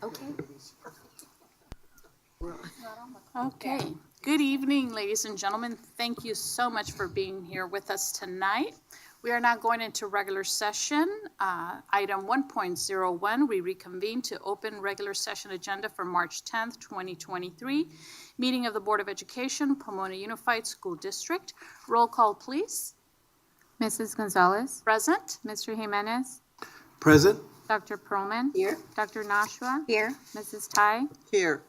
Okay. Okay. Good evening, ladies and gentlemen. Thank you so much for being here with us tonight. We are now going into regular session. Item 1.01, we reconvene to open regular session agenda for March 10th, 2023. Meeting of the Board of Education, Pomona Unified School District. Roll call, please. Mrs. Gonzalez, Present. Mr. Jimenez, Present. Dr. Perlman, Here. Dr. Nashua, Here. Mrs. Tai. Here.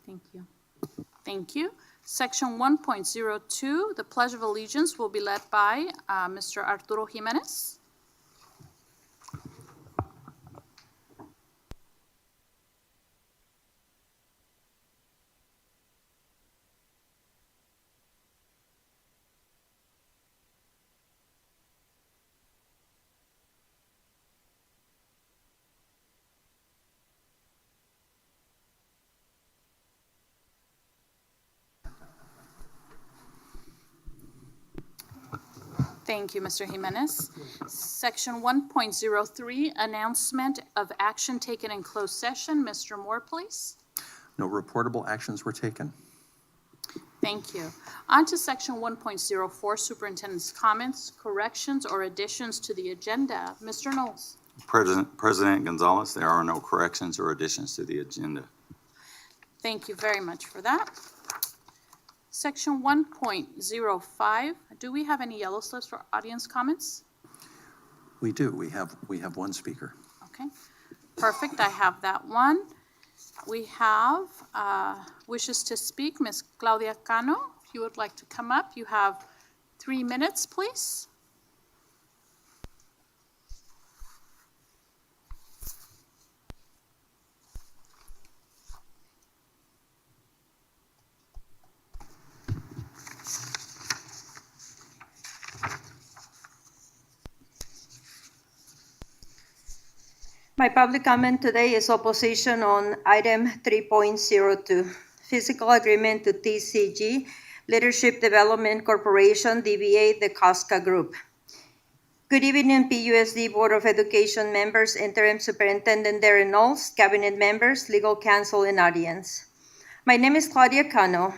Thank you. Thank you. Section 1.02, the Pledge of Allegiance will be led by Mr. Arturo Jimenez. Thank you, Mr. Jimenez. Section 1.03, announcement of action taken in closed session. Mr. Moore, please. No reportable actions were taken. Thank you. On to section 1.04, superintendent's comments, corrections, or additions to the agenda. Mr. Knowles. President Gonzalez, there are no corrections or additions to the agenda. Thank you very much for that. Section 1.05, do we have any yellow slips for audience comments? We do. We have one speaker. Okay, perfect. I have that one. We have wishes to speak. Ms. Claudia Cano, if you would like to come up, you have 3 minutes, please. My public comment today is opposition on item 3.02, physical agreement to TCG, Leadership Development Corporation, DBA, the COSCA Group. Good evening, PUSD Board of Education members, Interim Superintendent Darren Knowles, Cabinet members, legal counsel, and audience. My name is Claudia Cano.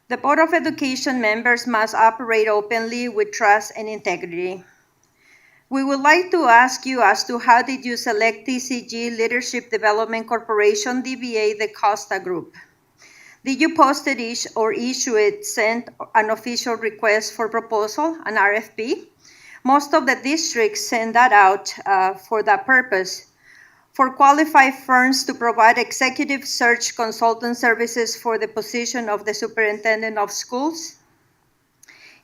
The Board of Education members must operate openly with trust and integrity. We would like to ask you as to how did you select TCG Leadership Development Corporation, DBA, the Costa Group? Did you post it or issue it, send an official request for proposal, an RFP? Most of the districts send that out for that purpose. For qualified firms to provide executive search consultant services for the position of the superintendent of schools.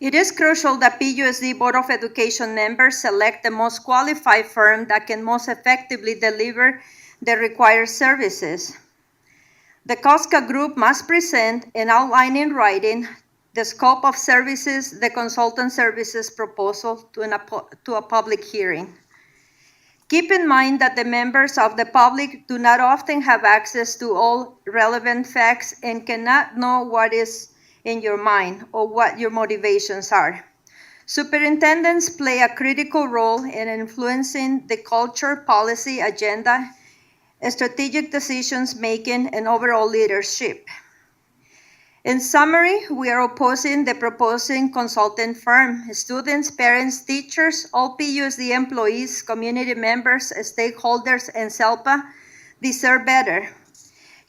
It is crucial that PUSD Board of Education members select the most qualified firm that can most effectively deliver the required services. The COSCA Group must present and outline in writing the scope of services, the consultant services proposal to a public hearing. Keep in mind that the members of the public do not often have access to all relevant facts and cannot know what is in your mind or what your motivations are. Superintendents play a critical role in influencing the culture, policy, agenda, strategic decisions making, and overall leadership. In summary, we are opposing the proposing consultant firm. Students, parents, teachers, all PUSD employees, community members, stakeholders, and SELPA deserve better.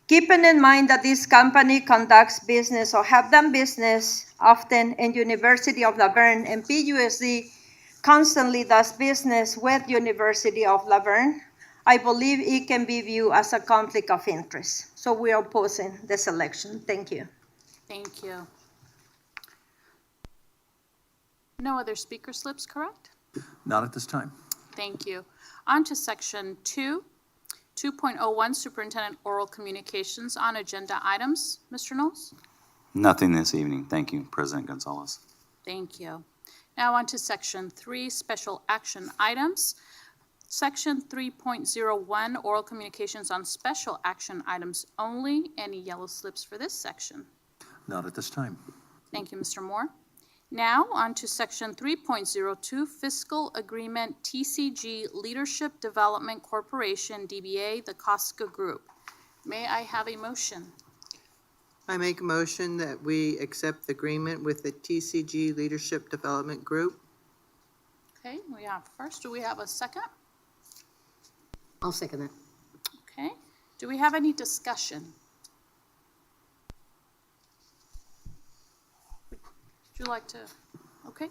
Keeping in mind that this company conducts business or have done business often in University of La Verne, and PUSD constantly does business with University of La Verne, I believe it can be viewed as a conflict of interest. So we are opposing the selection. Thank you. Thank you. No other speaker slips, correct? Not at this time. Thank you. On to section 2.01, superintendent oral communications on agenda items. Mr. Knowles? Nothing this evening. Thank you, President Gonzalez. Thank you. Now on to section 3, special action items. Section 3.01, oral communications on special action items only. Any yellow slips for this section? Not at this time. Thank you, Mr. Moore. Now, on to section 3.02, fiscal agreement TCG Leadership Development Corporation, DBA, the Casca Group. May I have a motion? I make a motion that we accept the agreement with the TCG Leadership Development Group. Okay, we have first, do we have a second? I'll second that. Okay, do we have any discussion? Would you like to, okay?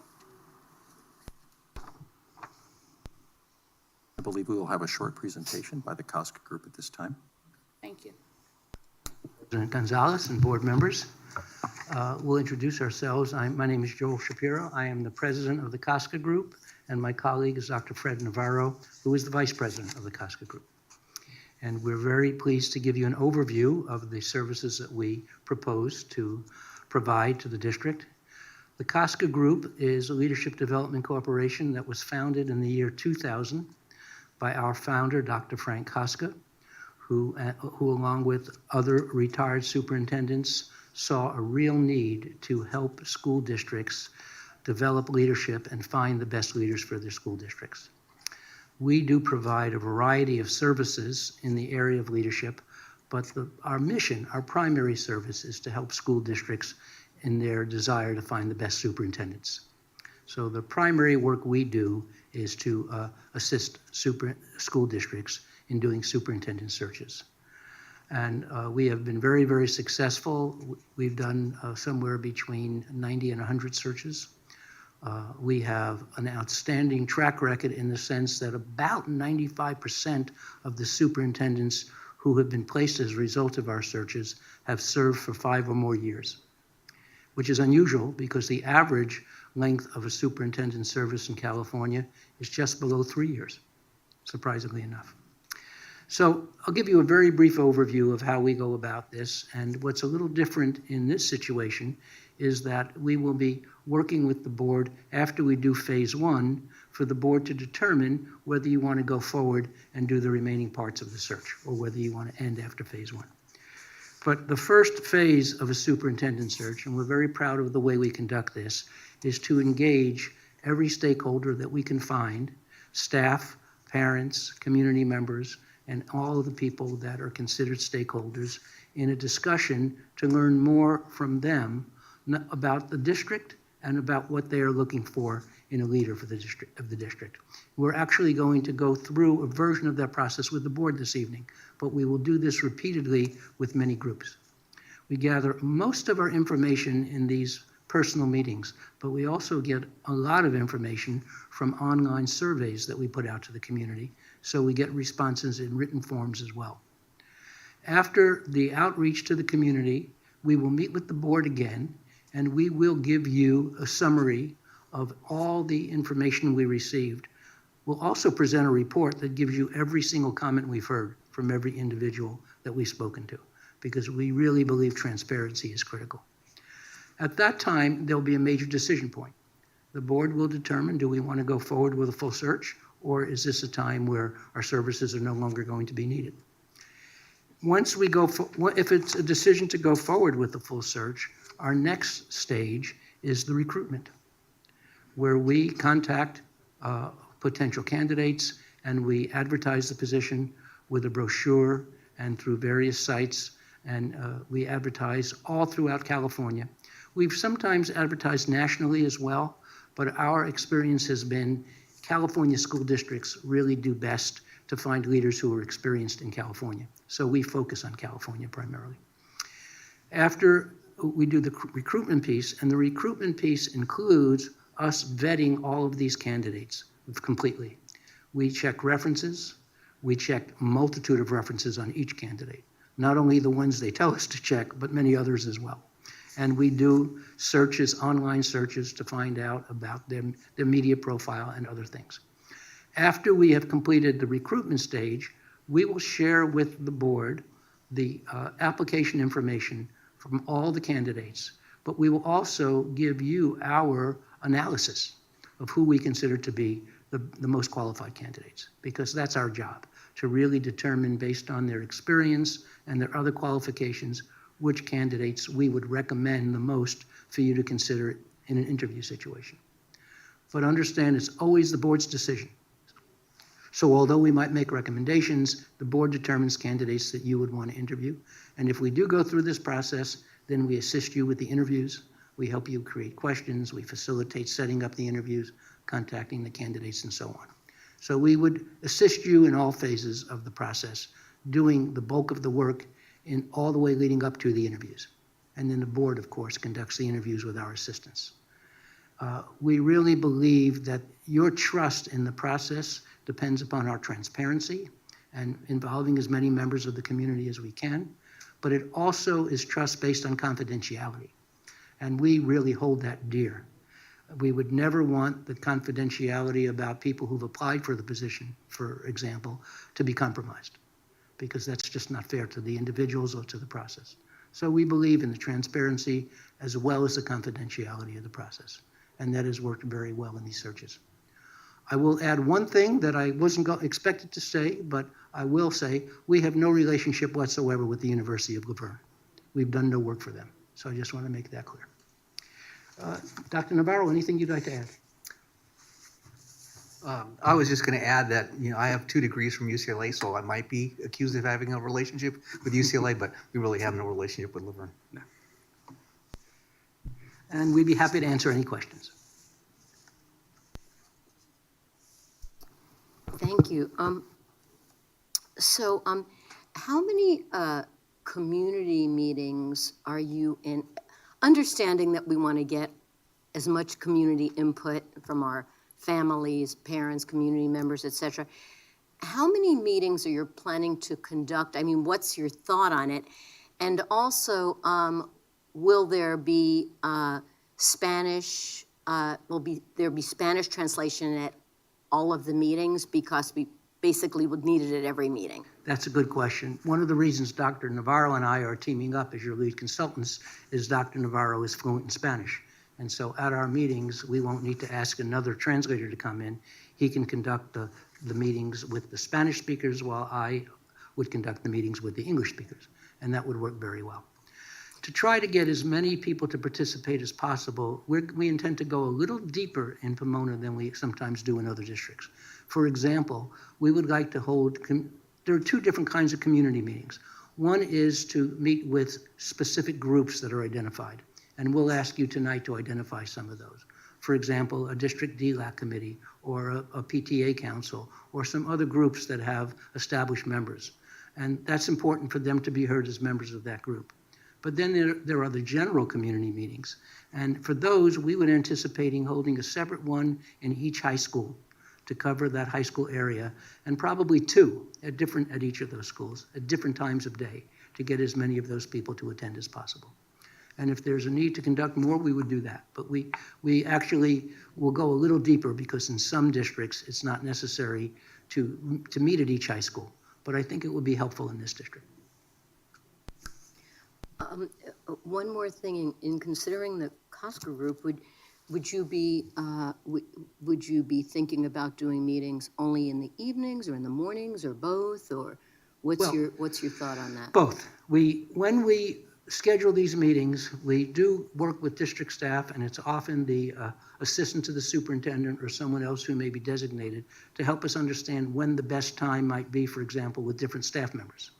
I believe we will have a short presentation by the Casca Group at this time. Thank you. President Gonzalez and board members. We'll introduce ourselves. My name is Joel Shapiro. I am the president of the Casca Group, and my colleague is Dr. Fred Navarro, who is the vice president of the Casca Group. And we're very pleased to give you an overview of the services that we propose to provide to the district. The Casca Group is a leadership development corporation that was founded in the year 2000 by our founder, Dr. Frank Casca, who along with other retired superintendents, saw a real need to help school districts develop leadership and find the best leaders for their school districts. We do provide a variety of services in the area of leadership, but our mission, our primary service, is to help school districts in their desire to find the best superintendents. So the primary work we do is to assist school districts in doing superintendent searches. And we have been very, very successful. We've done somewhere between 90 and 100 searches. We have an outstanding track record in the sense that about 95% of the superintendents who have been placed as a result of our searches have served for 5 or more years, which is unusual because the average length of a superintendent service in California is just below 3 years, surprisingly enough. So I'll give you a very brief overview of how we go about this. And what's a little different in this situation is that we will be working with the board after we do phase 1 for the board to determine whether you want to go forward and do the remaining parts of the search or whether you want to end after phase 1. But the first phase of a superintendent search, and we're very proud of the way we conduct this, is to engage every stakeholder that we can find, staff, parents, community members, and all of the people that are considered stakeholders in a discussion to learn more from them about the district and about what they are looking for in a leader for the district. We're actually going to go through a version of that process with the board this evening, but we will do this repeatedly with many groups. We gather most of our information in these personal meetings, but we also get a lot of information from online surveys that we put out to the community, so we get responses in written forms as well. After the outreach to the community, we will meet with the board again, and we will give you a summary of all the information we received. We'll also present a report that gives you every single comment we've heard from every individual that we've spoken to, because we really believe transparency is critical. At that time, there'll be a major decision point. The board will determine, do we want to go forward with a full search, or is this a time where our services are no longer going to be needed? Once we go, if it's a decision to go forward with the full search, our next stage is the recruitment, where we contact potential candidates and we advertise the position with a brochure and through various sites, and we advertise all throughout California. We've sometimes advertised nationally as well, but our experience has been California school districts really do best to find leaders who are experienced in California. So we focus on California primarily. After we do the recruitment piece, and the recruitment piece includes us vetting all of these candidates completely. We check references. We check a multitude of references on each candidate, not only the ones they tell us to check, but many others as well. And we do searches, online searches, to find out about their media profile and other things. After we have completed the recruitment stage, we will share with the board the application information from all the candidates, but we will also give you our analysis of who we consider to be the most qualified candidates, because that's our job, to really determine based on their experience and their other qualifications which candidates we would recommend the most for you to consider in an interview situation. But understand it's always the board's decision. So although we might make recommendations, the board determines candidates that you would want to interview. And if we do go through this process, then we assist you with the interviews. We help you create questions. We facilitate setting up the interviews, contacting the candidates, and so on. So we would assist you in all phases of the process, doing the bulk of the work in all the way leading up to the interviews. And then the board, of course, conducts the interviews with our assistants. We really believe that your trust in the process depends upon our transparency and involving as many members of the community as we can, but it also is trust based on confidentiality. And we really hold that dear. We would never want the confidentiality about people who've applied for the position, for example, to be compromised, because that's just not fair to the individuals or to the process. So we believe in the transparency as well as the confidentiality of the process, and that has worked very well in these searches. I will add one thing that I wasn't expected to say, but I will say, we have no relationship whatsoever with the University of Laverne. We've done no work for them, so I just want to make that clear. Dr. Navarro, anything you'd like to add? I was just going to add that, I have 2 degrees from UCLA, so I might be accused of having a relationship with UCLA, but we really have no relationship with Laverne. No. And we'd be happy to answer any questions. Thank you. How many community meetings are you in? Understanding that we want to get as much community input from our families, parents, community members, et cetera. How many meetings are you planning to conduct? I mean, what's your thought on it? And also, will there be Spanish? Will there be Spanish translation at all of the meetings, because we basically would need it at every meeting? That's a good question. One of the reasons Dr. Navarro and I are teaming up as your lead consultants is Dr. Navarro is fluent in Spanish. And so at our meetings, we won't need to ask another translator to come in. He can conduct the meetings with the Spanish speakers while I would conduct the meetings with the English speakers. And that would work very well. To try to get as many people to participate as possible, we intend to go a little deeper in Pomona than we sometimes do in other districts. For example, we would like to hold, there are 2 different kinds of community meetings. One is to meet with specific groups that are identified, and we'll ask you tonight to identify some of those. For example, a district DLAC committee or a PTA council or some other groups that have established members. And that's important for them to be heard as members of that group. But then there are the general community meetings. And for those, we would anticipating holding a separate one in each high school to cover that high school area, and probably 2 at each of those schools at different times of day to get as many of those people to attend as possible. And if there's a need to conduct more, we would do that. But we actually will go a little deeper, because in some districts, it's not necessary to meet at each high school. But I think it would be helpful in this district. One more thing, in considering the Costco group, would you be thinking about doing meetings only in the evenings or in the mornings or both, or what's your thought on that? Both. When we schedule these meetings, we do work with district staff, and it's often the assistant to the superintendent or someone else who may be designated to help us understand when the best time might be, for example, with different staff members.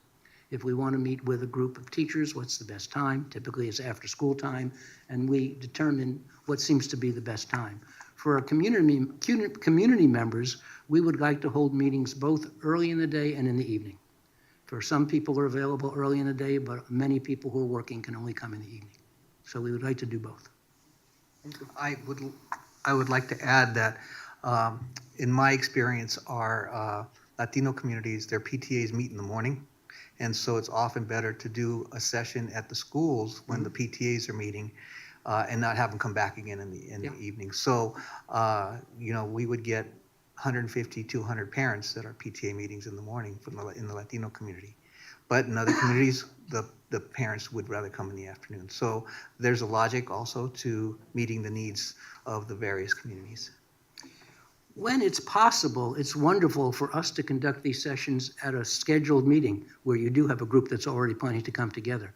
If we want to meet with a group of teachers, what's the best time? Typically it's after school time, and we determine what seems to be the best time. For our community members, we would like to hold meetings both early in the day and in the evening. For some people are available early in the day, but many people who are working can only come in the evening. So we would like to do both. I would like to add that in my experience, our Latino communities, their PTAs meet in the morning. And so it's often better to do a session at the schools when the PTAs are meeting and not have them come back again in the evening. So, we would get 150, 200 parents at our PTA meetings in the morning in the Latino community. But in other communities, the parents would rather come in the afternoon. So there's a logic also to meeting the needs of the various communities. When it's possible, it's wonderful for us to conduct these sessions at a scheduled meeting where you do have a group that's already planning to come together.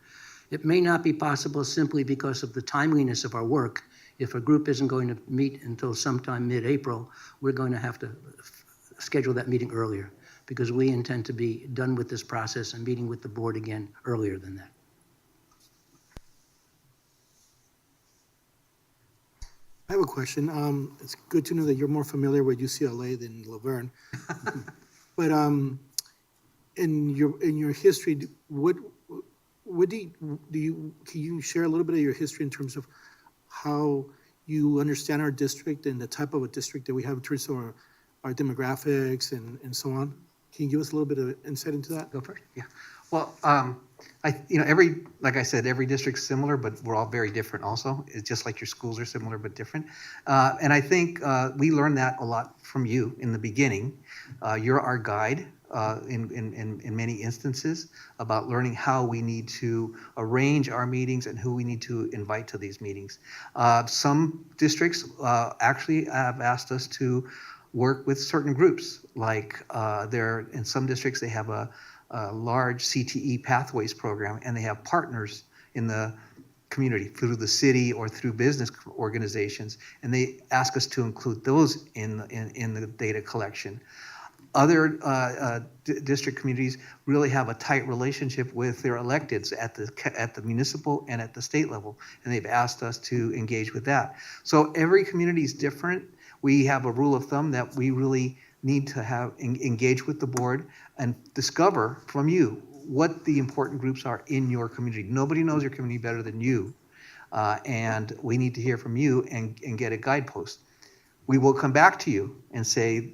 It may not be possible simply because of the timeliness of our work If a group isn't going to meet until sometime mid-April, we're going to have to schedule that meeting earlier, because we intend to be done with this process and meeting with the board again earlier than that. I have a question. It's good to know that you're more familiar with UCLA than Laverne. But in your history, what can you share a little bit of your history in terms of how you understand our district and the type of a district that we have in terms of our demographics and so on? Can you give us a little bit of insight into that? Go first? Yeah. Well, like I said, every district's similar, but we're all very different also. It's just like your schools are similar but different. And I think we learned that a lot from you in the beginning. You're our guide in many instances about learning how we need to arrange our meetings and who we need to invite to these meetings. Some districts actually have asked us to work with certain groups, like in some districts they have a large CTE pathways program, and they have partners in the community through the city or through business organizations, and they ask us to include those in the data collection. Other district communities really have a tight relationship with their electeds at the municipal and at the state level, and they've asked us to engage with that. So every community is different. We have a rule of thumb that we really need to have engage with the board and discover from you what the important groups are in your community. Nobody knows your community better than you, and we need to hear from you and get a guidepost. We will come back to you and say,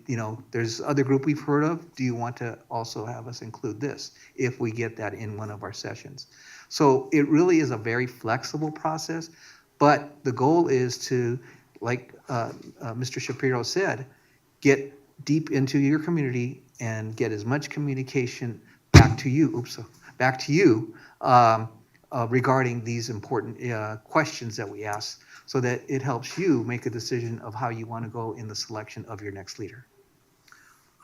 there's other group we've heard of. Do you want to also have us include this if we get that in one of our sessions? So it really is a very flexible process, but the goal is to, like Mr. Shapiro said, get deep into your community and get as much communication back to you regarding these important questions that we ask, so that it helps you make a decision of how you want to go in the selection of your next leader.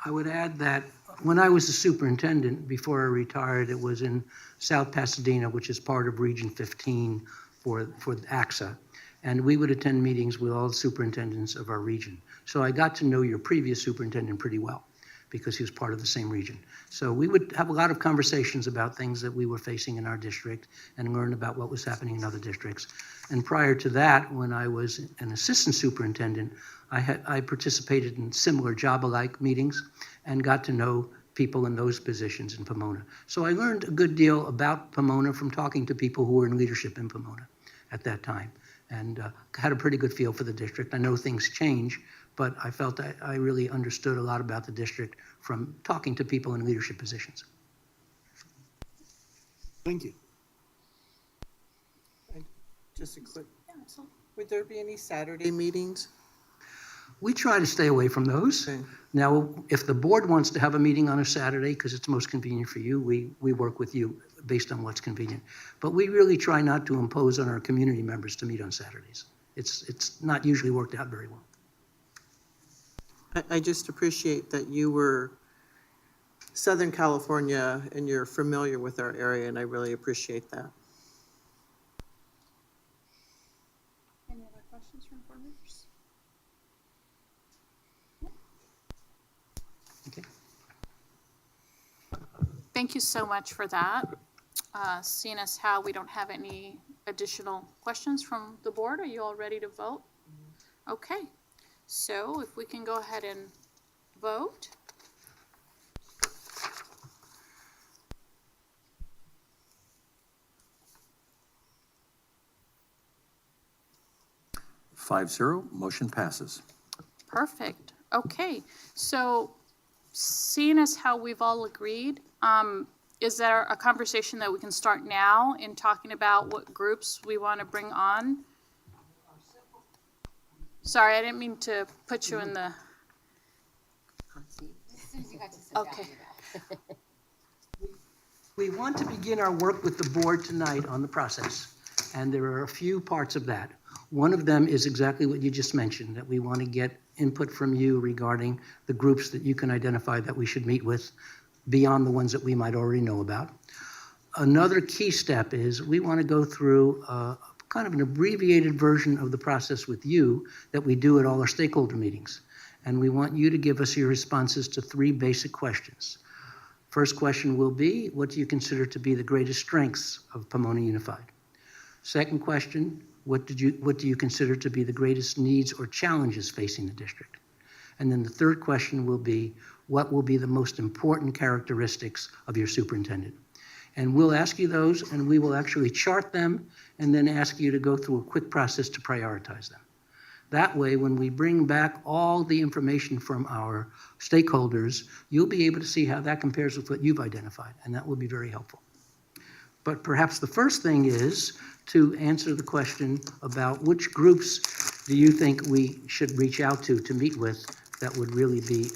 I would add that when I was the superintendent, before I retired, it was in South Pasadena, which is part of Region 15 for AXA. And we would attend meetings with all the superintendents of our region. So I got to know your previous superintendent pretty well, because he was part of the same region. So we would have a lot of conversations about things that we were facing in our district and learn about what was happening in other districts. And prior to that, when I was an assistant superintendent, I participated in similar job-alike meetings and got to know people in those positions in Pomona. So I learned a good deal about Pomona from talking to people who were in leadership in Pomona at that time, and had a pretty good feel for the district. I know things change, but I felt that I really understood a lot about the district from talking to people in leadership positions. Thank you. Just a quick, would there be any Saturday meetings? We try to stay away from those. Okay. Now, if the board wants to have a meeting on a Saturday because it's most convenient for you, we work with you based on what's convenient. But we really try not to impose on our community members to meet on Saturdays. It's not usually worked out very well. I just appreciate that you were Southern California and you're familiar with our area, and I really appreciate that. Any other questions from board members? Okay. Thank you so much for that. Seeing as how we don't have any additional questions from the board, are you all ready to vote? Okay, so if we can go ahead and vote. Five zero, motion passes. Perfect. Okay, so seeing as how we've all agreed, is there a conversation that we can start now in talking about what groups we want to bring on? Sorry, I didn't mean to put you in the. Okay. We want to begin our work with the board tonight on the process, and there are a few parts of that. One of them is exactly what you just mentioned, that we want to get input from you regarding the groups that you can identify that we should meet with beyond the ones that we might already know about. Another key step is we want to go through a kind of an abbreviated version of the process with you that we do at all our stakeholder meetings. And we want you to give us your responses to 3 basic questions. First question will be, what do you consider to be the greatest strengths of Pomona Unified? Second question, what do you consider to be the greatest needs or challenges facing the district? And then the third question will be, what will be the most important characteristics of your superintendent? And we'll ask you those, and we will actually chart them and then ask you to go through a quick process to prioritize them. That way, when we bring back all the information from our stakeholders, you'll be able to see how that compares with what you've identified, and that will be very helpful. But perhaps the first thing is to answer the question about which groups do you think we should reach out to meet with that would really be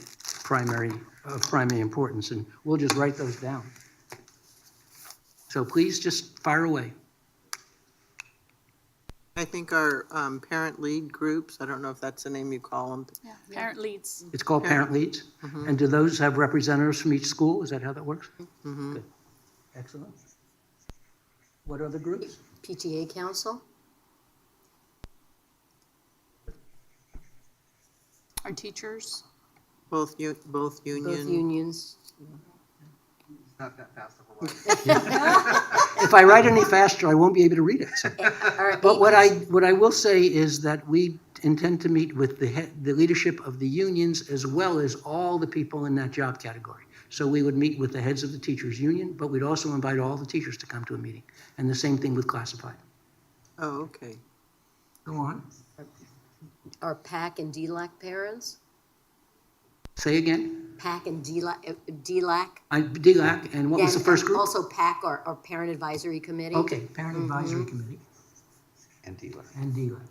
of primary importance, and we'll just write those down. So please just fire away. I think our parent lead groups, I don't know if that's the name you call them. Yeah, parent leads. It's called parent leads. And do those have representatives from each school? Is that how that works? Good. Excellent. What other groups? PTA council? Our teachers. Both union. Both unions. Not that fast of a write. If I write any faster, I won't be able to read it. So. All right, But what I will say is that we intend to meet with the leadership of the unions as well as all the people in that job category. So we would meet with the heads of the teachers union, but we'd also invite all the teachers to come to a meeting. And the same thing with classified. Oh, okay. Go on. Are PAC and DLAC parents? Say again. PAC and DLAC? DLAC, and what was the first group? Also PAC, our Parent Advisory Committee. Okay, Parent Advisory Committee And DLAC. and DLAC.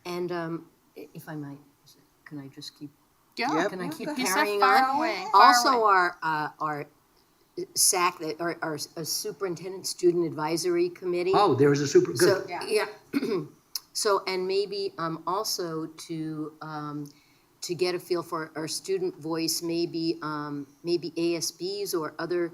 And if I might, can I just keep, Yeah. can I keep You said carrying fire on? away. Also, our SAC, our Superintendent Student Advisory Committee. Oh, there is a super, good. So, yeah. So, and maybe also to get a feel for our student voice, maybe ASBs or other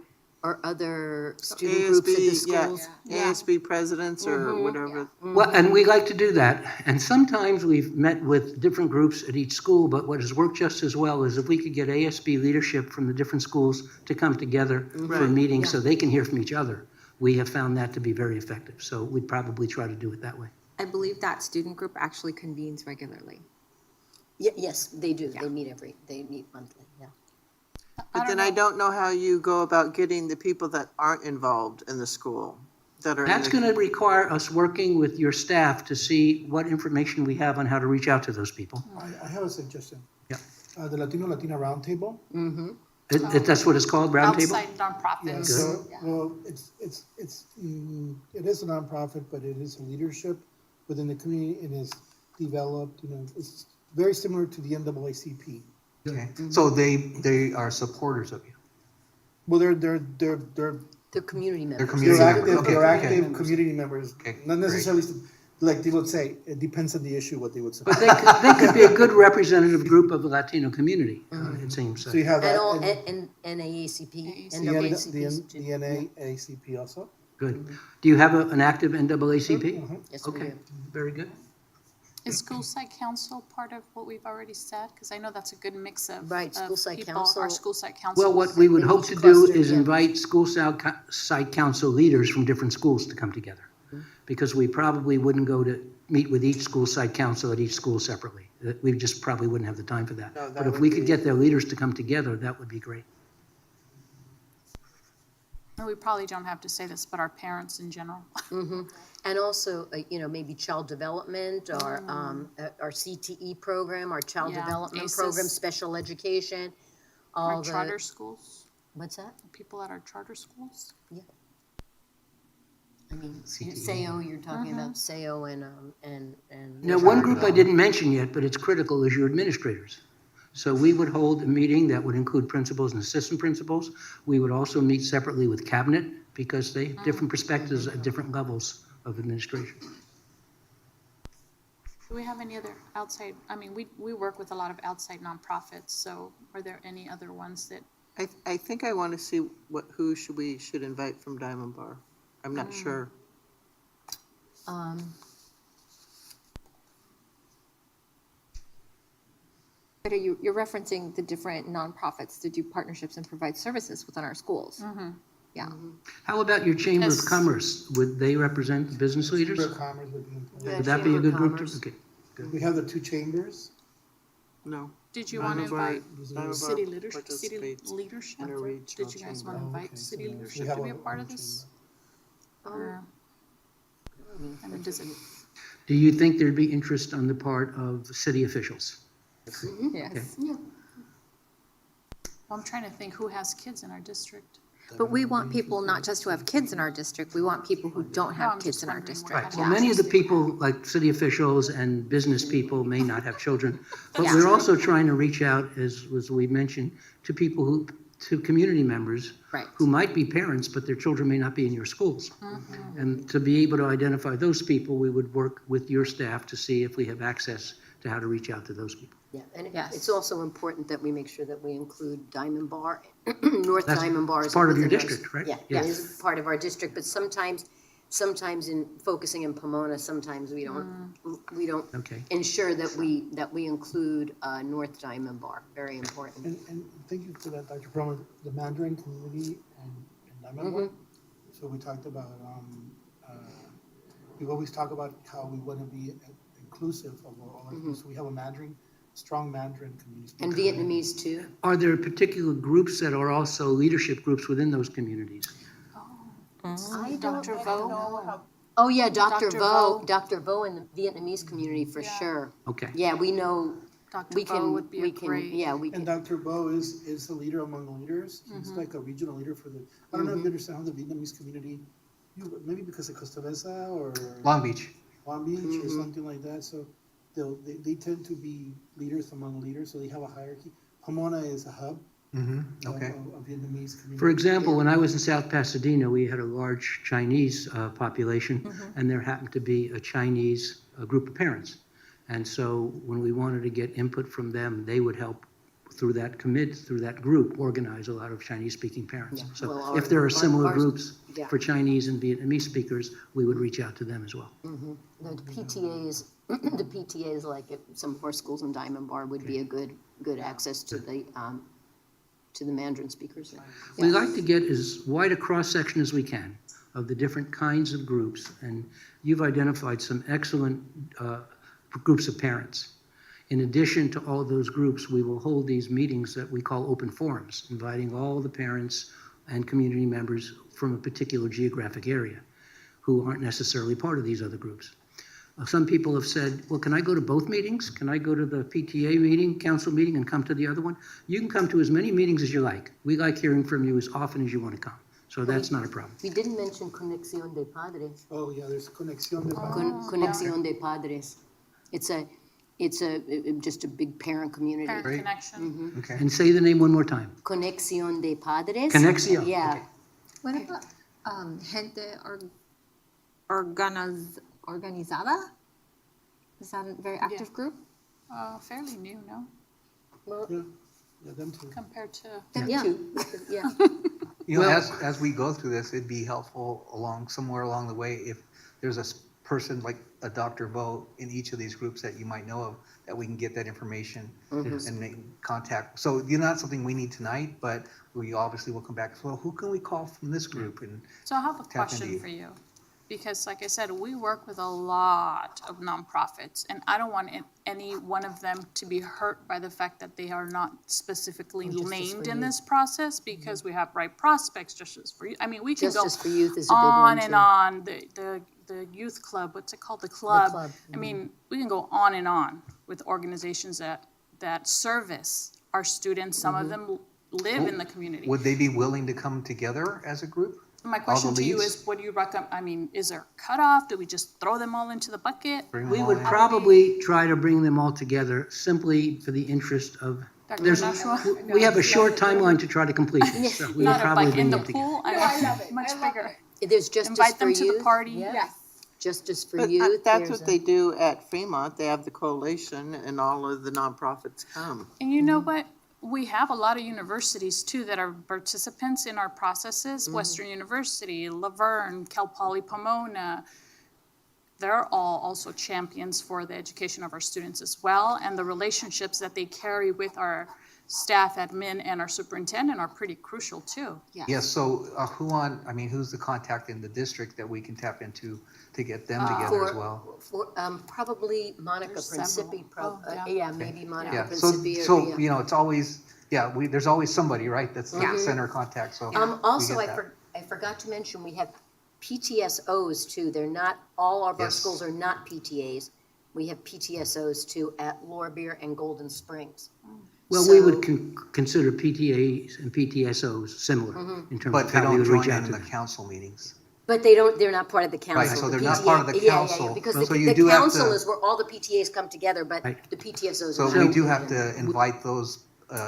student groups at the schools. ASB presidents or whatever. Well, and we like to do that. And sometimes we've met with different groups at each school, but what has worked just as well is if we could get ASB leadership from the different schools to come together for a meeting so they can hear from each other. We have found that to be very effective. So we'd probably try to do it that way. I believe that student group actually convenes regularly. Yes, they do. They meet monthly, yeah. But then I don't know how you go about getting the people that aren't involved in the school that are. That's going to require us working with your staff to see what information we have on how to reach out to those people. I have a suggestion. Yeah. The Latina Roundtable. That's what it's called, roundtable? Outside nonprofits. Well, it is a nonprofit, but it is a leadership within the community and is developed, it's very similar to the NAACP. Okay. So they are supporters of you. Well, they're community members. They're community members. Okay, They're okay. active community members, Okay, not necessarily, like they would say, it depends on the issue, what they would say. But they could be a good representative group of the Latino community, it seems. So you have And that. all, and NAACP, the NAACP. NAACP also. Good. Do you have an active NAACP? Yes, we Okay, do. very good. Is school site council part of what we've already said? Because I know that's a good mix of Right, school site people, council. our school site council. Well, what we would They hope each to do cluster, is yeah. invite school site council leaders from different schools to come together. Because we probably wouldn't go to meet with each school site council at each school separately. We just probably wouldn't have the time for that. No, that But if would we could be- get their leaders to come together, that would be great. And we probably don't have to say this, but our parents in general. And also, maybe child development or our CTE program, our child Yeah, development ACEs. program, special education, all Our the. charter schools, What's that? people at our charter schools. I mean, SAO, you're talking about SAO and. Now, one group I didn't mention yet, but it's critical, is your administrators. So we would hold a meeting that would include principals and assistant principals. We would also meet separately with cabinet because they have different perspectives at different levels of administration. Do we have any other outside, we work with a lot of outside nonprofits, so are there any other ones that, I think I want to see who we should invite from Diamond Bar. I'm not sure. But you're referencing the different nonprofits to do partnerships and provide services within our schools. Yeah. How about your Chamber of Yes. Commerce? Would they represent the business leaders? Chamber of Commerce would be important. Would that be a Chamber good of group? Commerce. Okay. We have the two chambers. No. Did you None want to of our- invite none of our city leadership? participates in a regional Did you guys chamber. want to Oh, invite okay. city So we leadership have to be a our part own of this? chamber. Or, I mean, does it? Do you think there'd be interest on the part of city officials? Yes. I'm trying to think who has kids in our district. But we want people not just who have kids in our district, we want people who don't I'm have just kids in our wondering district. where Right, that well, Yeah. many of the people, like city officials and business people, may not have children. But Yeah. we're also trying to reach out, as we mentioned, to people who, to community members Right. who might be parents, but their children may not be in your schools. And to be able to identify those people, we would work with your staff to see if we have access to how to reach out to those people. Yeah, and Yes. it's also important that we make sure that we include Diamond Bar, North That's- Diamond Bar. it's is part of your within those- district, right? Yeah, Yes. it is part of our district, but sometimes in focusing in Pomona, sometimes we don't Okay. ensure that we include North Diamond Bar, very important. And thank you for that, Dr. Perlman, the Mandarin community and Diamond Bar. So we talked about, we always talk about how we want to be inclusive of all our people. So we have a strong Mandarin community. And Vietnamese too. Are there particular groups that are also leadership groups within those communities? I don't Dr. Vo? Oh, yeah, Dr. Dr. Vo, Vo. Dr. Vo in the Vietnamese community for sure. Okay. Yeah, we know, Dr. we Vo can, would be we a can, great. yeah, we And can. Dr. Bo is the leader among the leaders. He's like a regional leader for the, I don't know if you understand how the Vietnamese community, maybe because of Costa Mesa or Long Beach. Palm Beach or something like that. So they tend to be leaders among leaders, so they have a hierarchy. Pomona is a hub Okay. of Vietnamese community. For example, when I was in South Pasadena, we had a large Chinese population, and there happened to be a Chinese group of parents. And so when we wanted to get input from them, they would help through that group, organize a lot of Chinese-speaking parents. Yeah. So Well, if there are similar ours- groups yeah. for Chinese and Vietnamese speakers, we would reach out to them as well. The PTAs, like at some of our schools in Diamond Bar would be a good access to the Mandarin speakers. We like to get as wide a cross-section as we can of the different kinds of groups, and you've identified some excellent groups of parents. In addition to all those groups, we will hold these meetings that we call open forums, inviting all the parents and community members from a particular geographic area who aren't necessarily part of these other groups. Some people have said, well, can I go to both meetings? Can I go to the PTA meeting, council meeting, and come to the other one? You can come to as many meetings as you like. We like hearing from you as often as you want to come. So that's not a problem. We didn't mention Conexión de Padres. Oh, yeah, there's Conexión de Padres. Conexión de Padres. It's just a big parent community. Parent Great. connection. Okay. And say the name one more time. Conexión de Padres. Conexión, Yeah. okay. What about gente organizada? Is that a very active group? Fairly new, no? Yeah, them too. Compared to. Yeah, yeah. You know, Well- as we go through this, it'd be helpful somewhere along the way, if there's a person like a Dr. Vo in each of these groups that you might know of, that we can get that information and make contact. So, not something we need tonight, but we obviously will come back, well, who can we call from this group? And So I have a Tap question into you. for you. Because like I said, we work with a lot of nonprofits, and I don't want any one of them to be hurt by the fact that they are not specifically named in this process, because we have Right Prospects, Justice for Youth. I mean, we can go Justice for Youth is a big one on and too. on. The youth club, what's it called? The club. club, I mean, we can go on and on with organizations that service our students. Some of them live in the community. would they be willing to come together as a group? My question to you leads? is, what do you recommend? I mean, is there a cutoff? Do we just throw them all into the bucket? Bring them We all would in? probably try to bring them all together simply for the interest of, Dr. there's, Nashua? we have a short timeline to try to complete this. So we would Not a, probably like in bring the them together. pool? I love it. Much bigger. There's Justice Invite for them to the Youth. party. Yeah. Justice for But Youth. that's there's what they do at Fremont. They have the coalition and all of the nonprofits come. And you know what? We have a lot of universities too that are participants in our processes. Western University, Laverne, Cal Poly Pomona. they're all also champions for the education of our students as well, and the relationships that they carry with our staff, admin, and our superintendent are pretty crucial too. Yes, so who's the contact in the district that we can tap into to get them together as well? Probably Monica There's Principi, several. Oh, yeah. yeah, maybe Monica Yeah, so, Principi. it's always, there's always somebody, right, that's the center contact, so. Also, we get that. I forgot to mention, we have PTSOs too. They're not, all of our Yes. schools are not PTAs. We have PTSOs too at Lorbeer and Golden Springs. Well, we So- would consider PTAs and PTSOs similar in terms But of they how we don't would join reach out in to the them. council meetings. But they're not part of the council. Right, so The they're not PTA part of the yeah, council. because So the you do have council to- is where all the PTAs come together, but Right. the PTSOs So are not. we do have to invite those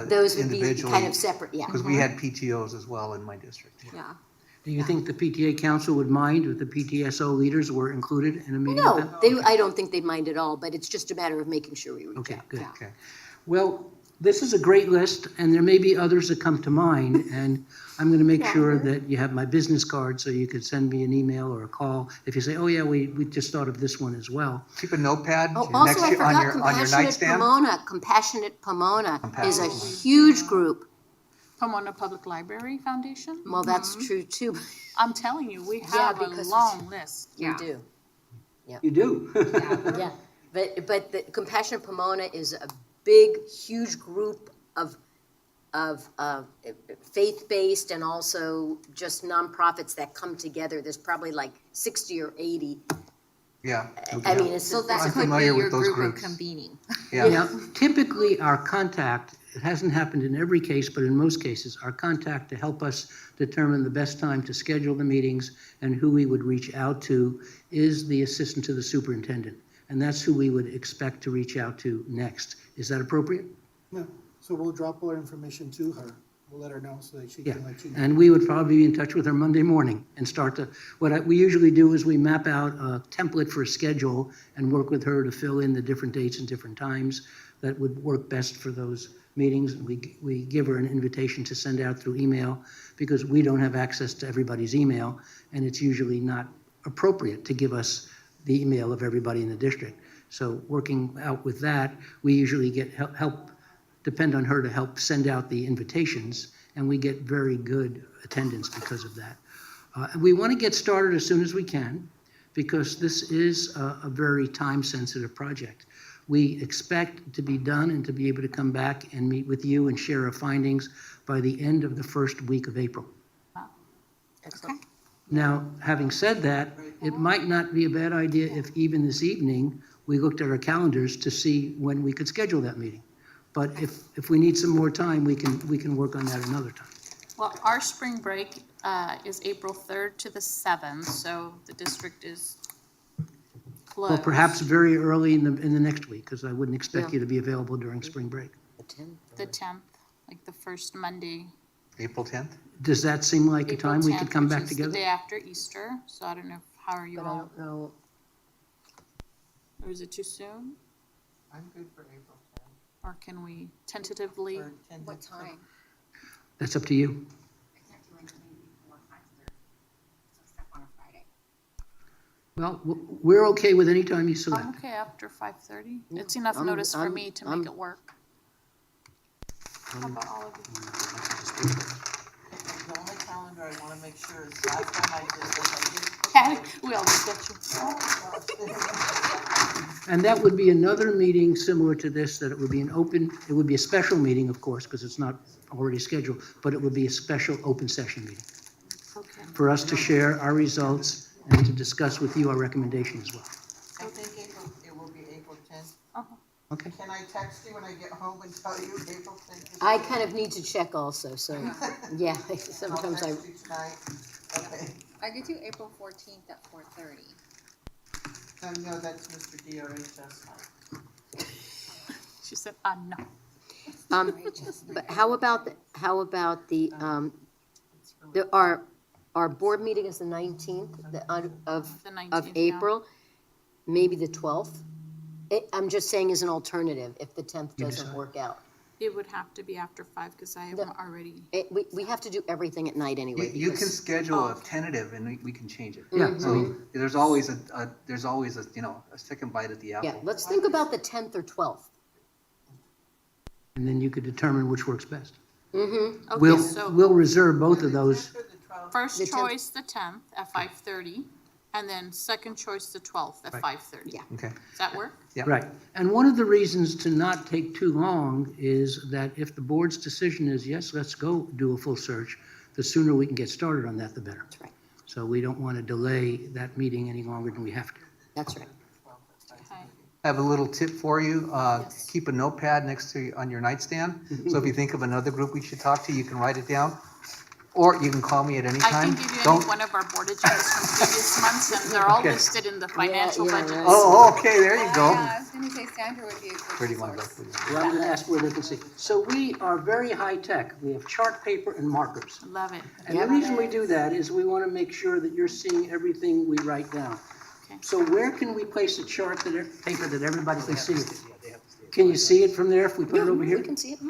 Those would be individually. kind of separate, yeah. Because we had PTOs as well in my district. Yeah. Do you think the PTA council would mind if the PTSO leaders were included in a meeting with them? No, I don't think they mind at all, but it's just a matter of making sure we reach Okay, out. good. Okay. Well, this is a great list, and there may be others that come to mind, and I'm going to make sure that you have my business card, so you could send me an email or a call if you say, oh, yeah, we just thought of this one as well. Keep a notepad Oh, next also, I to, on forgot your Compassionate nightstand. Pomona. Compassionate Pomona is a Compassionate. huge group. Pomona Public Library Foundation? Well, that's true too. I'm telling you, we Yeah, have a because long list. We do. You do? Yeah, but the Compassionate Pomona is a big, huge group of faith-based and also just nonprofits that come together. There's probably like 60 or 80. Yeah, I mean, it's. So that I'm could be familiar with your those group of groups. convening. yeah. Now, typically, our contact, it hasn't happened in every case, but in most cases, our contact to help us determine the best time to schedule the meetings and who we would reach out to is the assistant to the superintendent. And that's who we would expect to reach out to next. Is that appropriate? No, so we'll drop all our information to her. We'll let her know so that she Yeah, can let you know. and we would probably be in touch with her Monday morning and start to, we usually do is we map out a template for a schedule and work with her to fill in the different dates and different times that would work best for those meetings. We give her an invitation to send out through email because we don't have access to everybody's email, and it's usually not appropriate to give us the email of everybody in the district. So working out with that, we usually get help, depend on her to help send out the invitations, and we get very good attendance because of that. And we want to get started as soon as we can, because this is a very time-sensitive project. We expect to be done and to be able to come back and meet with you and share our findings by the end of the first week of April. Excellent. Now, having said that, it might not be a bad idea if even this evening, we looked at our calendars to see when we could schedule that meeting. But if we need some more time, we can work on that another time. Well, our spring break is April 3rd to the 7th, so the district is closed. Well, perhaps very early in the next week, because I wouldn't expect Yeah. you to be available during spring break. The 10th, like the first Monday. April 10th? Does that seem like a April time we 10th, could come which back is together? the day after Easter, so I don't know, how are you But I all? don't know. Or is it too soon? I'm good for April Or can we tentatively? 10th. What time? That's up to you. Well, we're okay with any time you select. I'm okay after 5:30. It's enough I'm- notice for I'm- me to I'm- make it work. How about all of you? The only calendar I want to make sure is last time I did this, We always get you. And that would be another meeting similar to this, that it would be it would be a special meeting, of course, because it's not already scheduled, but it would be a special open session meeting Okay. for us to share our results and to discuss with you our recommendation as well. I think it will be April 10th. Okay? Can I text you when I get home and tell you April 10th? I kind of need to check also, so, yeah, sometimes I'll text you tonight. Okay. I could do April 14th at 4:30. No, that's Mr. DRHS. She said, no. But how about our board meeting is the 19th of The 19th, yeah. April, maybe the 12th? I'm just saying as an alternative, if the 10th You doesn't decide. work out. It would have to be after 5 because I am already, We have to do everything at night anyway. You can because- schedule a tentative and we can change it. Yeah. So there's always a, you know, a second bite at the Yeah, apple. let's think about the 10th or 12th. And then you could determine which works best. Mm-hmm. okay, We'll, so we'll reserve both of those. first the 10th. choice, the 10th at 5:30, and then second choice, the 12th at 5:30. Yeah. Okay. Does that work? Yeah. Right. And one of the reasons to not take too long is that if the board's decision is, yes, let's go do a full search, the sooner we can get started on that, the better. That's right. So we don't want to delay that meeting any longer than we have to. That's right. Okay. I have a little tip for you. Yes. Keep a notepad next to, on your nightstand. So if you think of another group we should talk to, you can write it down. Or you can call me at any I time. can give you any Don't. one of our board agendas from previous months, and they're all Okay. listed in the financial yeah, budget. right. Oh, okay, there you go. Yeah, I was gonna say Sandra would be a good Pretty much. resource. Well, I'm going to ask where they can see. So we are very high-tech. We have chart paper and markers. Love it. And the reason we do that is we want to make sure that you're seeing everything we write down. Okay. So where can we place a chart that, paper that everybody can see it? Can you see it from there if we put it over here? We can see it.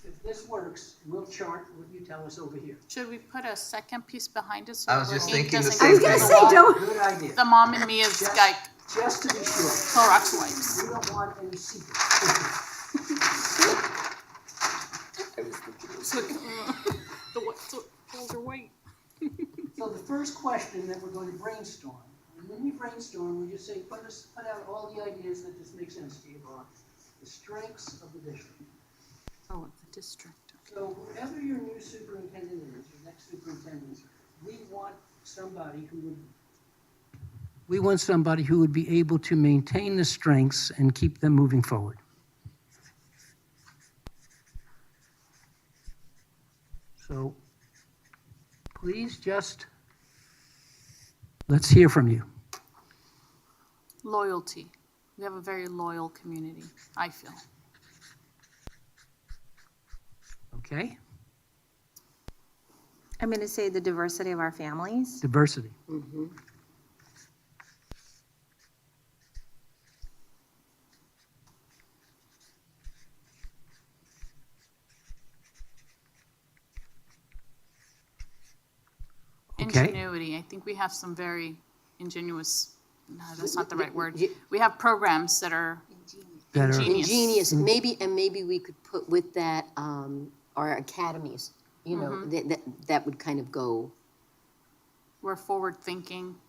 If this works, we'll chart what you tell us over here. Should we put a second piece behind it so I was the just ink thinking the doesn't same go thing. through the wall? don't. Good idea. The mom and me is like Just to be sure. Clorox wipes. We don't want any secrets. So, the walls are white. So the first question that we're going to brainstorm, and when we brainstorm, we just say, put out all the ideas that just make sense to you, Ron. The strengths of the district. Oh, the district. So whoever your new superintendent is, your next superintendent, we want somebody who would be able to maintain the strengths and keep them moving forward. So please just, let's hear from you. Loyalty. We have a very loyal community, I feel. Okay? I'm gonna say the diversity of our families. Diversity. Okay. Ingenuity. I think we have some very ingenuous, no, that's not the right word. y- We have programs that are That are- ingenious. Ingenious, maybe we could put with that, our academies, you know, that would kind of go, We're forward-thinking.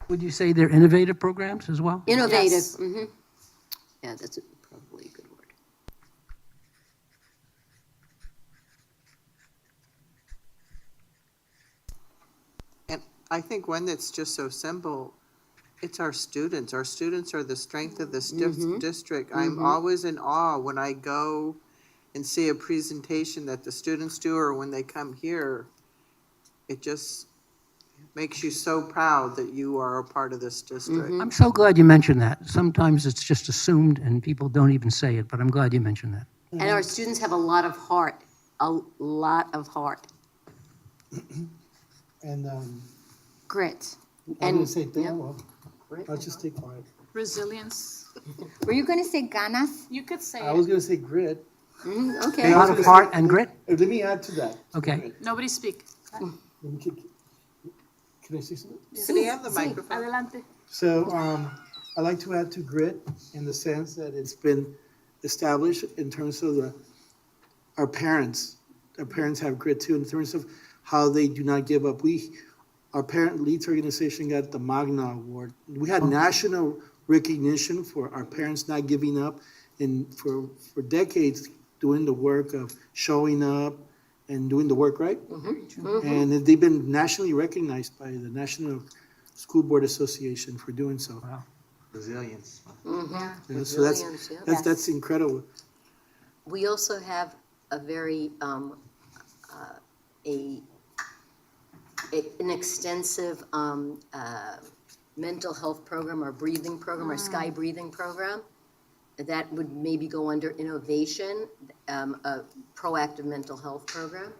Would you say they're innovative programs as well? innovative. Yes. Yeah, that's probably a good word. And I think one that's just so simple, it's our students. Our students are the strength of this district. I'm always in awe when I go and see a presentation that the students do or when they come here. It just makes you so proud that you are a part of this district. I'm so glad you mentioned that. Sometimes it's just assumed and people don't even say it, but I'm glad you mentioned that. And our students have a lot of heart, a lot of heart. And Grit. I'm And- gonna say, yeah. well, I'll just stay quiet. Resilience. Were you gonna say ganas? You could say I was it. gonna say grit. Okay. A lot of heart and grit? Let me add to that. Okay. Nobody speak. Let me can I say something? Can you have the microphone? Adelante. So, I like to add to grit in the sense that it's been established in terms of our parents. Our parents have grit too, in terms of how they do not give up. Our parent leads organization got the Magna Award. We had national recognition for our parents not giving up and for decades doing the work of showing up and doing the work right. And they've been nationally recognized by the National School Board Association for doing so. Wow. Resilience. So Resilience, yeah. that's incredible. We also have a very, an extensive mental health program, our breathing program, our sky breathing program. That would maybe go under innovation, a proactive mental health program.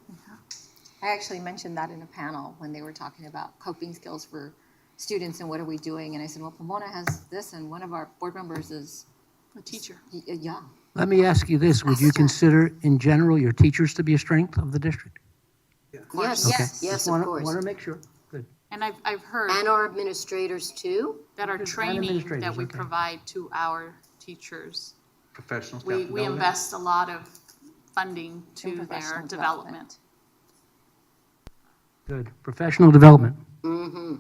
I actually mentioned that in a panel when they were talking about coping skills for students and what are we doing. And I said, well, Pomona has this and one of our board members is, A teacher. yeah. Let me ask you this, would you consider in general your teachers to be a strength of the district? Yes, Okay. yes, of course. Want to make sure. Good. And I've heard And our administrators too? that our And training administrators, that we okay. provide to our teachers, Professional staff we development. invest a lot of funding to In their professional development. Good. Professional development. Mm-hmm.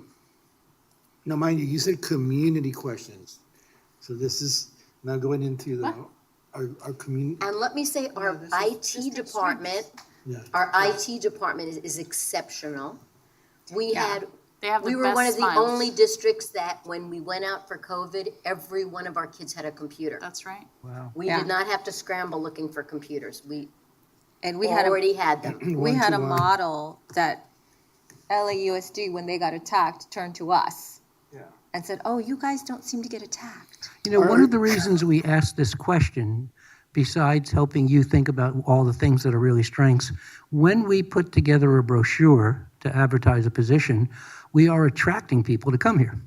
Now, mind you, you said community questions. So this is now going into our community. And let me say, our this is IT district department, Yeah. our IT department is exceptional. We Yeah. had, They have the we were one of best the smiles. only districts that when we went out for COVID, every one of our kids had a computer. That's right. Wow. We Yeah. did not have to scramble looking for computers. We And we had a already had them. we had a One-to-one. model that LAUSD, when they got attacked, turned to us. Yeah. And said, oh, you guys don't seem to get attacked. You know, one of the reasons we asked this question, besides helping you think about all the things that are really strengths, when we put together a brochure to advertise a position, we are attracting people to come here.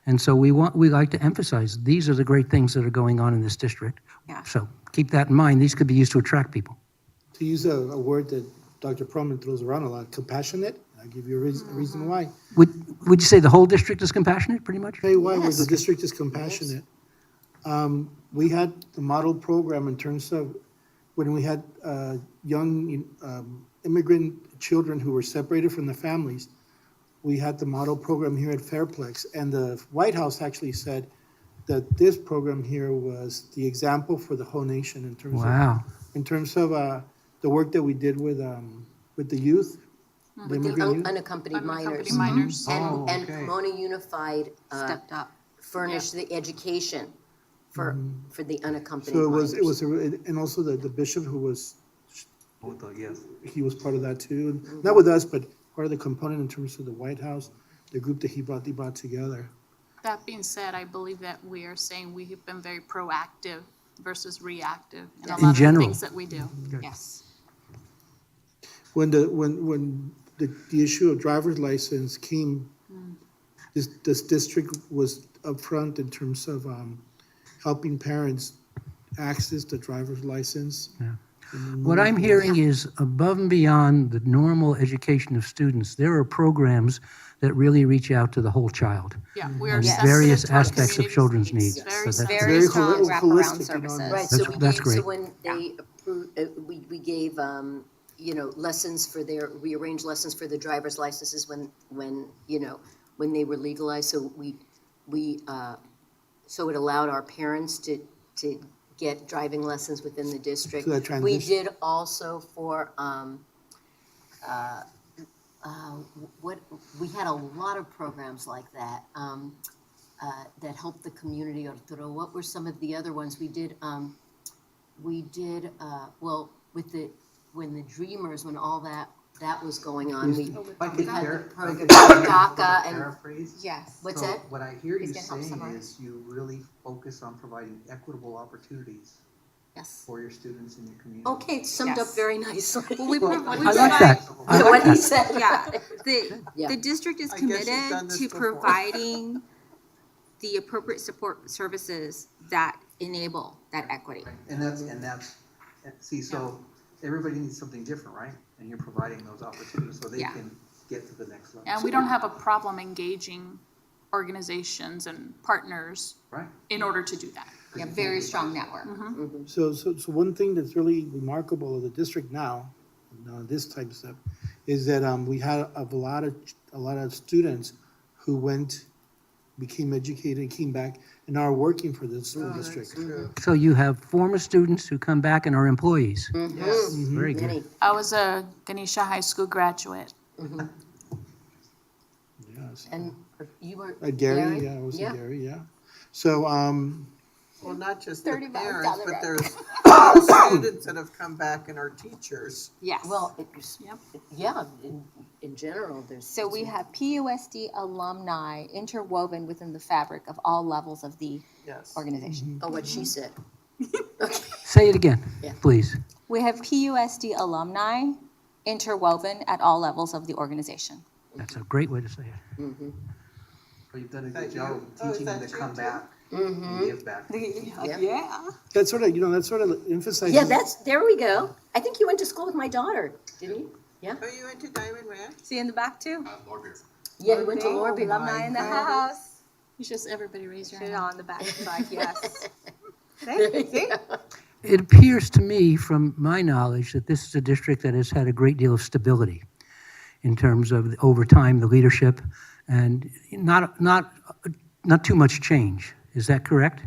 And so we like to emphasize, these are the great things that are going on in this district. Yeah. So keep that in mind. These could be used to attract people. To use a word that Dr. Perlman throws around a lot, compassionate. I'll give you a reason why. Would you say the whole district is compassionate, pretty much? Tell you why, where the Yes. district is compassionate. We had the model program in terms of when we had young immigrant children who were separated from the families. We had the model program here at Fairplex, and the White House actually said that this program here was the example for the whole nation in terms Wow. of the work that we did with the youth, the With the immigrant youth. unaccompanied minors. Unaccompanied minors. Oh, And okay. Pomona Unified Stepped up. furnished the education for the unaccompanied So minors. it was, and also the bishop who was, Yes. he was part of that too. Not with us, but part of the component in terms of the White House, the group that he brought together. That being said, I believe that we are saying we have been very proactive versus reactive in a In lot of the general. things that we do. Yes. When the issue of driver's license came, this district was upfront in terms of helping parents access the driver's license. Yeah. And What I'm hearing is above and beyond the normal education of students, there are programs that really reach out to the whole child. Yeah, we are And sensitive various to our aspects of community's children's needs. needs. Very So that's- sensitive. Very Very strong holistic, wraparound you know, services. Right, so That's so great. when they approved, we gave, lessons for we arranged lessons for the driver's licenses when they were legalized, so so it allowed our parents to get driving lessons within the district. So that We transition- did also for, we had a lot of programs like that, that helped the community, Arturo. What were some of the other ones? We did, well, when the Dreamers, when all that was going on, we If I could had the par- program, if I could DACA and, paraphrase. Yes. what's So that? what I hear you He's gonna help saying summarize. is you really focus on providing equitable opportunities Yes. for your students in your community. Okay, it's summed up Yes. very nicely. Well, we I like that. I like What he that. said. Yeah, Yeah. the district is I guess you've done committed this to before. providing the appropriate support services that enable that equity. Right. And see, so everybody needs something different, right? And you're providing those opportunities so they Yeah. can get to the next level. And we don't have a problem engaging organizations and partners Right. in order to do that. We have very strong network. So one thing that's really remarkable of the district now, this type of stuff, is that we had a lot of students who became educated, and came back, and are working for the school district. So you have former students who come back and are employees. Yes. Very good. Many. I was a Ganesha High School graduate. Yes. And you were. Gary, yeah, I was in Gary, yeah. So, Well, not just the 30 miles parents, down the but road. there's students that have come back and are teachers. Yes. Well, Yep. yeah, in general, there's. So we have PUSD alumni interwoven within the fabric of all levels of the Yes. organization. Oh, what she said. Say it again, Yeah. please. We have PUSD alumni interwoven at all levels of the organization. That's a great way to say it. Mm-hmm. Well, you've done a That good job you? Oh, is teaching them that to you come too? back Mm-hmm. and give back. Yeah. That's sort of, that sort of emphasizes. Yeah, there we go. I think you went to school with my daughter, didn't you? Yeah? Oh, you went to Diamond Ranch? See in the back too? Yeah, you went to Lorby. Alumni in the house. It's just everybody raise your Put it hand. on the back side, yes. See? It appears to me, from my knowledge, that this is a district that has had a great deal of stability in terms of, over time, the leadership, and not too much change. Is that correct?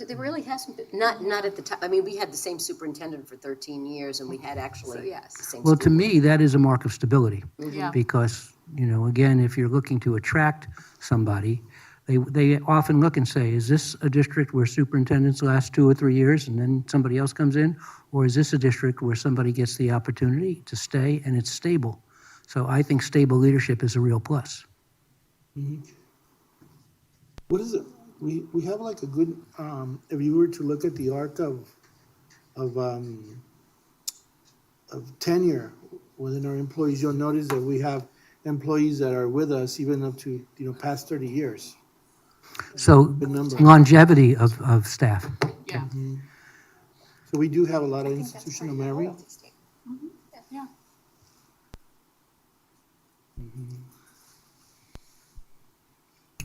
There really hasn't been, not at the time. I mean, we had the same superintendent for 13 years, and we had actually yes. the same Well, to school. me, that is a mark of stability. Yeah. Because, again, if you're looking to attract somebody, they often look and say, is this a district where superintendents last 2 or 3 years and then somebody else comes in? Or is this a district where somebody gets the opportunity to stay and it's stable? So I think stable leadership is a real plus. What is it? We have like a good, if you were to look at the arc of tenure within our employees, you'll notice that we have employees that are with us even up to, past 30 years. So Good number. longevity of staff. Yeah. So we do have a lot of institutional memory. Yeah.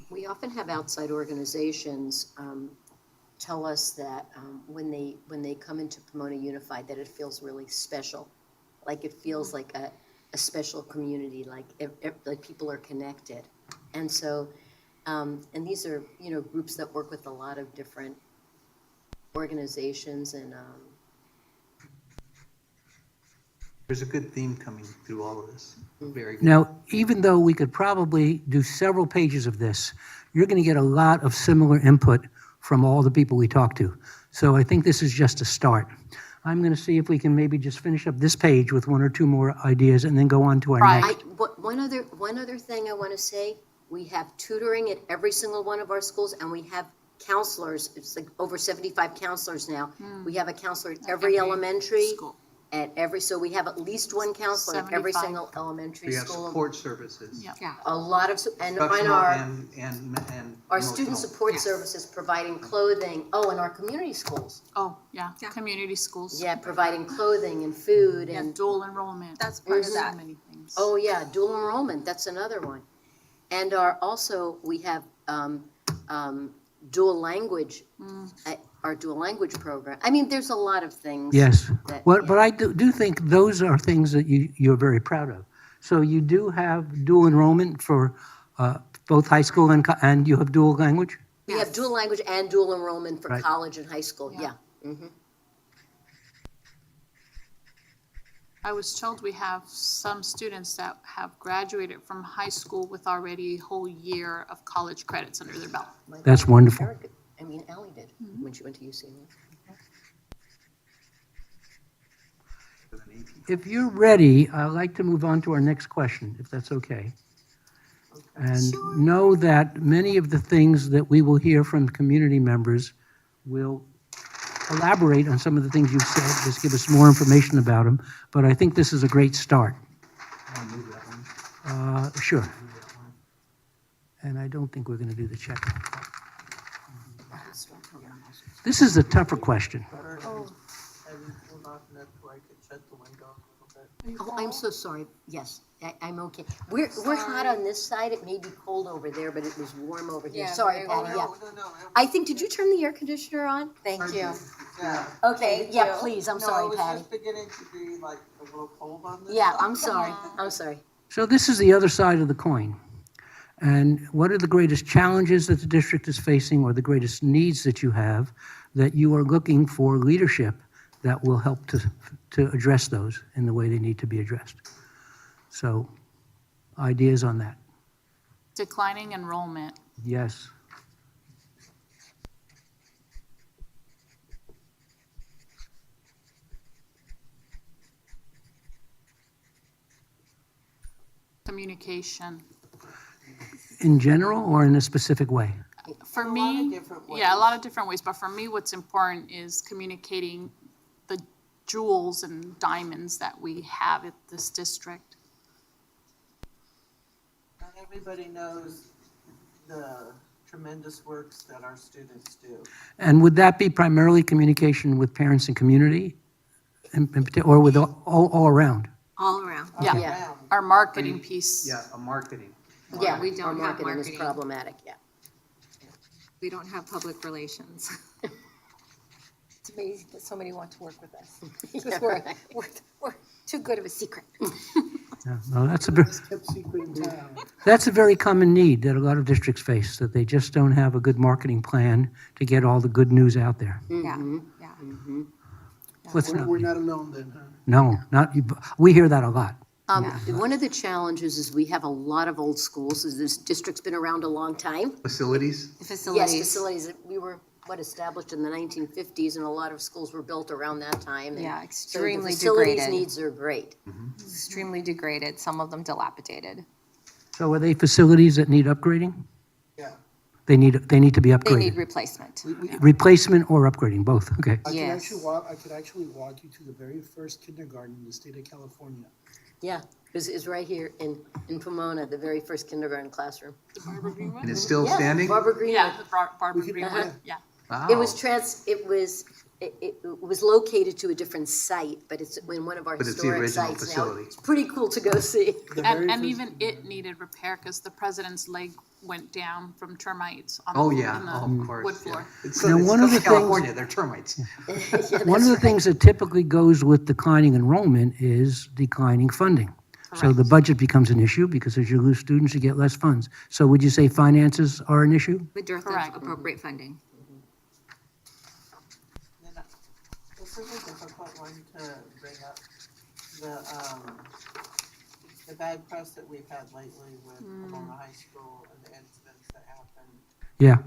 We often have outside organizations tell us that when they come into Pomona Unified, that it feels really special. Like it feels like a special community, like people are connected. And so, and these are, groups that work with a lot of different organizations and There's a good theme coming through all of this. Very good. Now, even though we could probably do several pages of this, you're going to get a lot of similar input from all the people we talk to. So I think this is just a start. I'm going to see if we can maybe just finish up this page with 1 or 2 more ideas and then go on to our Right. next. one other thing I want to say, we have tutoring at every single one of our schools, and we have counselors. It's like over 75 counselors now. We have a counselor at every elementary, school. so we have at least one counselor at every 75. single elementary We have school. support services. Yeah. A lot of, and Instructional our and student emotional. support services providing clothing. Oh, and our community schools. Oh, yeah. Community schools. Yeah, providing clothing and food Yeah, and, dual enrollment. That's part of So that. many things. oh yeah, dual enrollment, that's another one. And we have dual language, our dual language program. I mean, there's a lot of things. Yes. that- But yeah. I do think those are things that you're very proud of. So you do have dual enrollment for both high school and you have dual language? We have dual language and dual enrollment for Right. college and high school, yeah. I was told we have some students that have graduated from high school with already a whole year of college credits under their belt. That's wonderful. Erica, Allie did when she went to UCLA. If you're ready, I'd like to move on to our next question, if that's okay. And know that many of the things that we will hear from community members will elaborate on some of the things you've said, just give us more information about them. But I think this is a great start. Sure. And I don't think we're going to do the check. This is a tougher question. Have you pulled off enough where I could shut the window a little bit? Oh, I'm so sorry. Yes, I'm okay. We're hot on this side. It may be cold over there, but it was warm over here. Yeah, Sorry, very Patty, yeah. No. I think, did you turn the air conditioner on? Thank you. Yeah. Okay, Thank yeah, you. please, I'm No, sorry, it was Patty. just beginning to be like a little cold on this. Yeah, side. I'm sorry, I'm sorry. So this is the other side of the coin. And what are the greatest challenges that the district is facing or the greatest needs that you have that you are looking for leadership that will help to address those in the way they need to be addressed? So ideas on that? Declining enrollment. Yes. Communication. In general or in a specific way? For A lot of me, different yeah, a ways. lot of different ways, but for me, what's important is communicating jewels and diamonds that we have at this district. Not everybody knows the tremendous works that our students do. And would that be primarily communication with parents and community? Or with all around? All around. Yeah, Around. our marketing piece. Yeah, a marketing. Yeah, We don't our have marketing is marketing. problematic, yeah. We don't have public relations. It's amazing that somebody wants to work with us. Because we're too good of a secret. Yeah, no, that's Kept secret in town. a very common need that a lot of districts face, that they just don't have a good marketing plan to get all the good news out there. Yeah, yeah. What's We're not alone then, huh? No, we hear that a lot. One of the challenges is we have a lot of old schools, as this district's been around a long time. Facilities? Yes, Facilities. facilities, we were, established in the 1950s, and a lot of schools were built around that time. and Yeah, so the extremely facilities degraded. needs are great. Extremely degraded, some of them dilapidated. So are they facilities that need upgrading? Yeah. They need to be They need upgraded. replacement. Replacement or upgrading, both, okay. Yes. I could actually walk you to the very first kindergarten in the state of California. Yeah, it's right here in Pomona, the very first kindergarten classroom. And it's still Yeah, standing? Barbara Greenwood. Yeah, the Barbara We could- Greenwood, yeah. Wow. It was located to a different site, but it's in one of our But it's the historic original sites now. facility. It's pretty cool to go see. The very And first- even it needed repair because the president's leg went down from termites on Oh, in yeah, the of course. wood yeah. floor. It's Now, it's one of the California, they're termites. One of the things that typically goes with declining enrollment is declining funding. So the budget becomes an issue because as you lose students, you get less funds. So would you say finances are an issue? With dearth Correct. of appropriate funding. Then this is a difficult one to bring up. The bad press that we've had lately with Pomona High School and the incidents that happened. Yeah.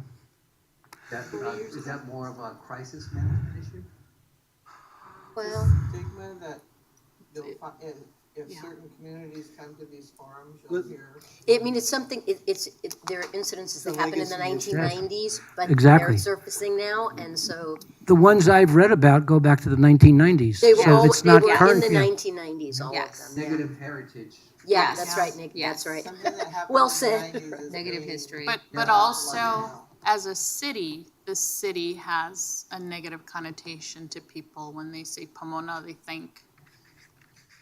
Is that more of a crisis management issue? Well, Stigma that you'll find, if certain communities come to these forums, you'll hear. I mean, it's something, there are incidences that The happened in the legacy is- 1990s, but Exactly. they're surfacing now, and so The ones I've read about go back to the 1990s. they were So all, it's they not were in current. the yeah. 1990s, all of Yes. them. yeah. Negative heritage. Yeah, Yes. that's right, Nick, Yes. that's right. Something that happened Well in the said. 90s is Negative very- history. But also, as a city, the city has a negative connotation to people. When they say Pomona, they think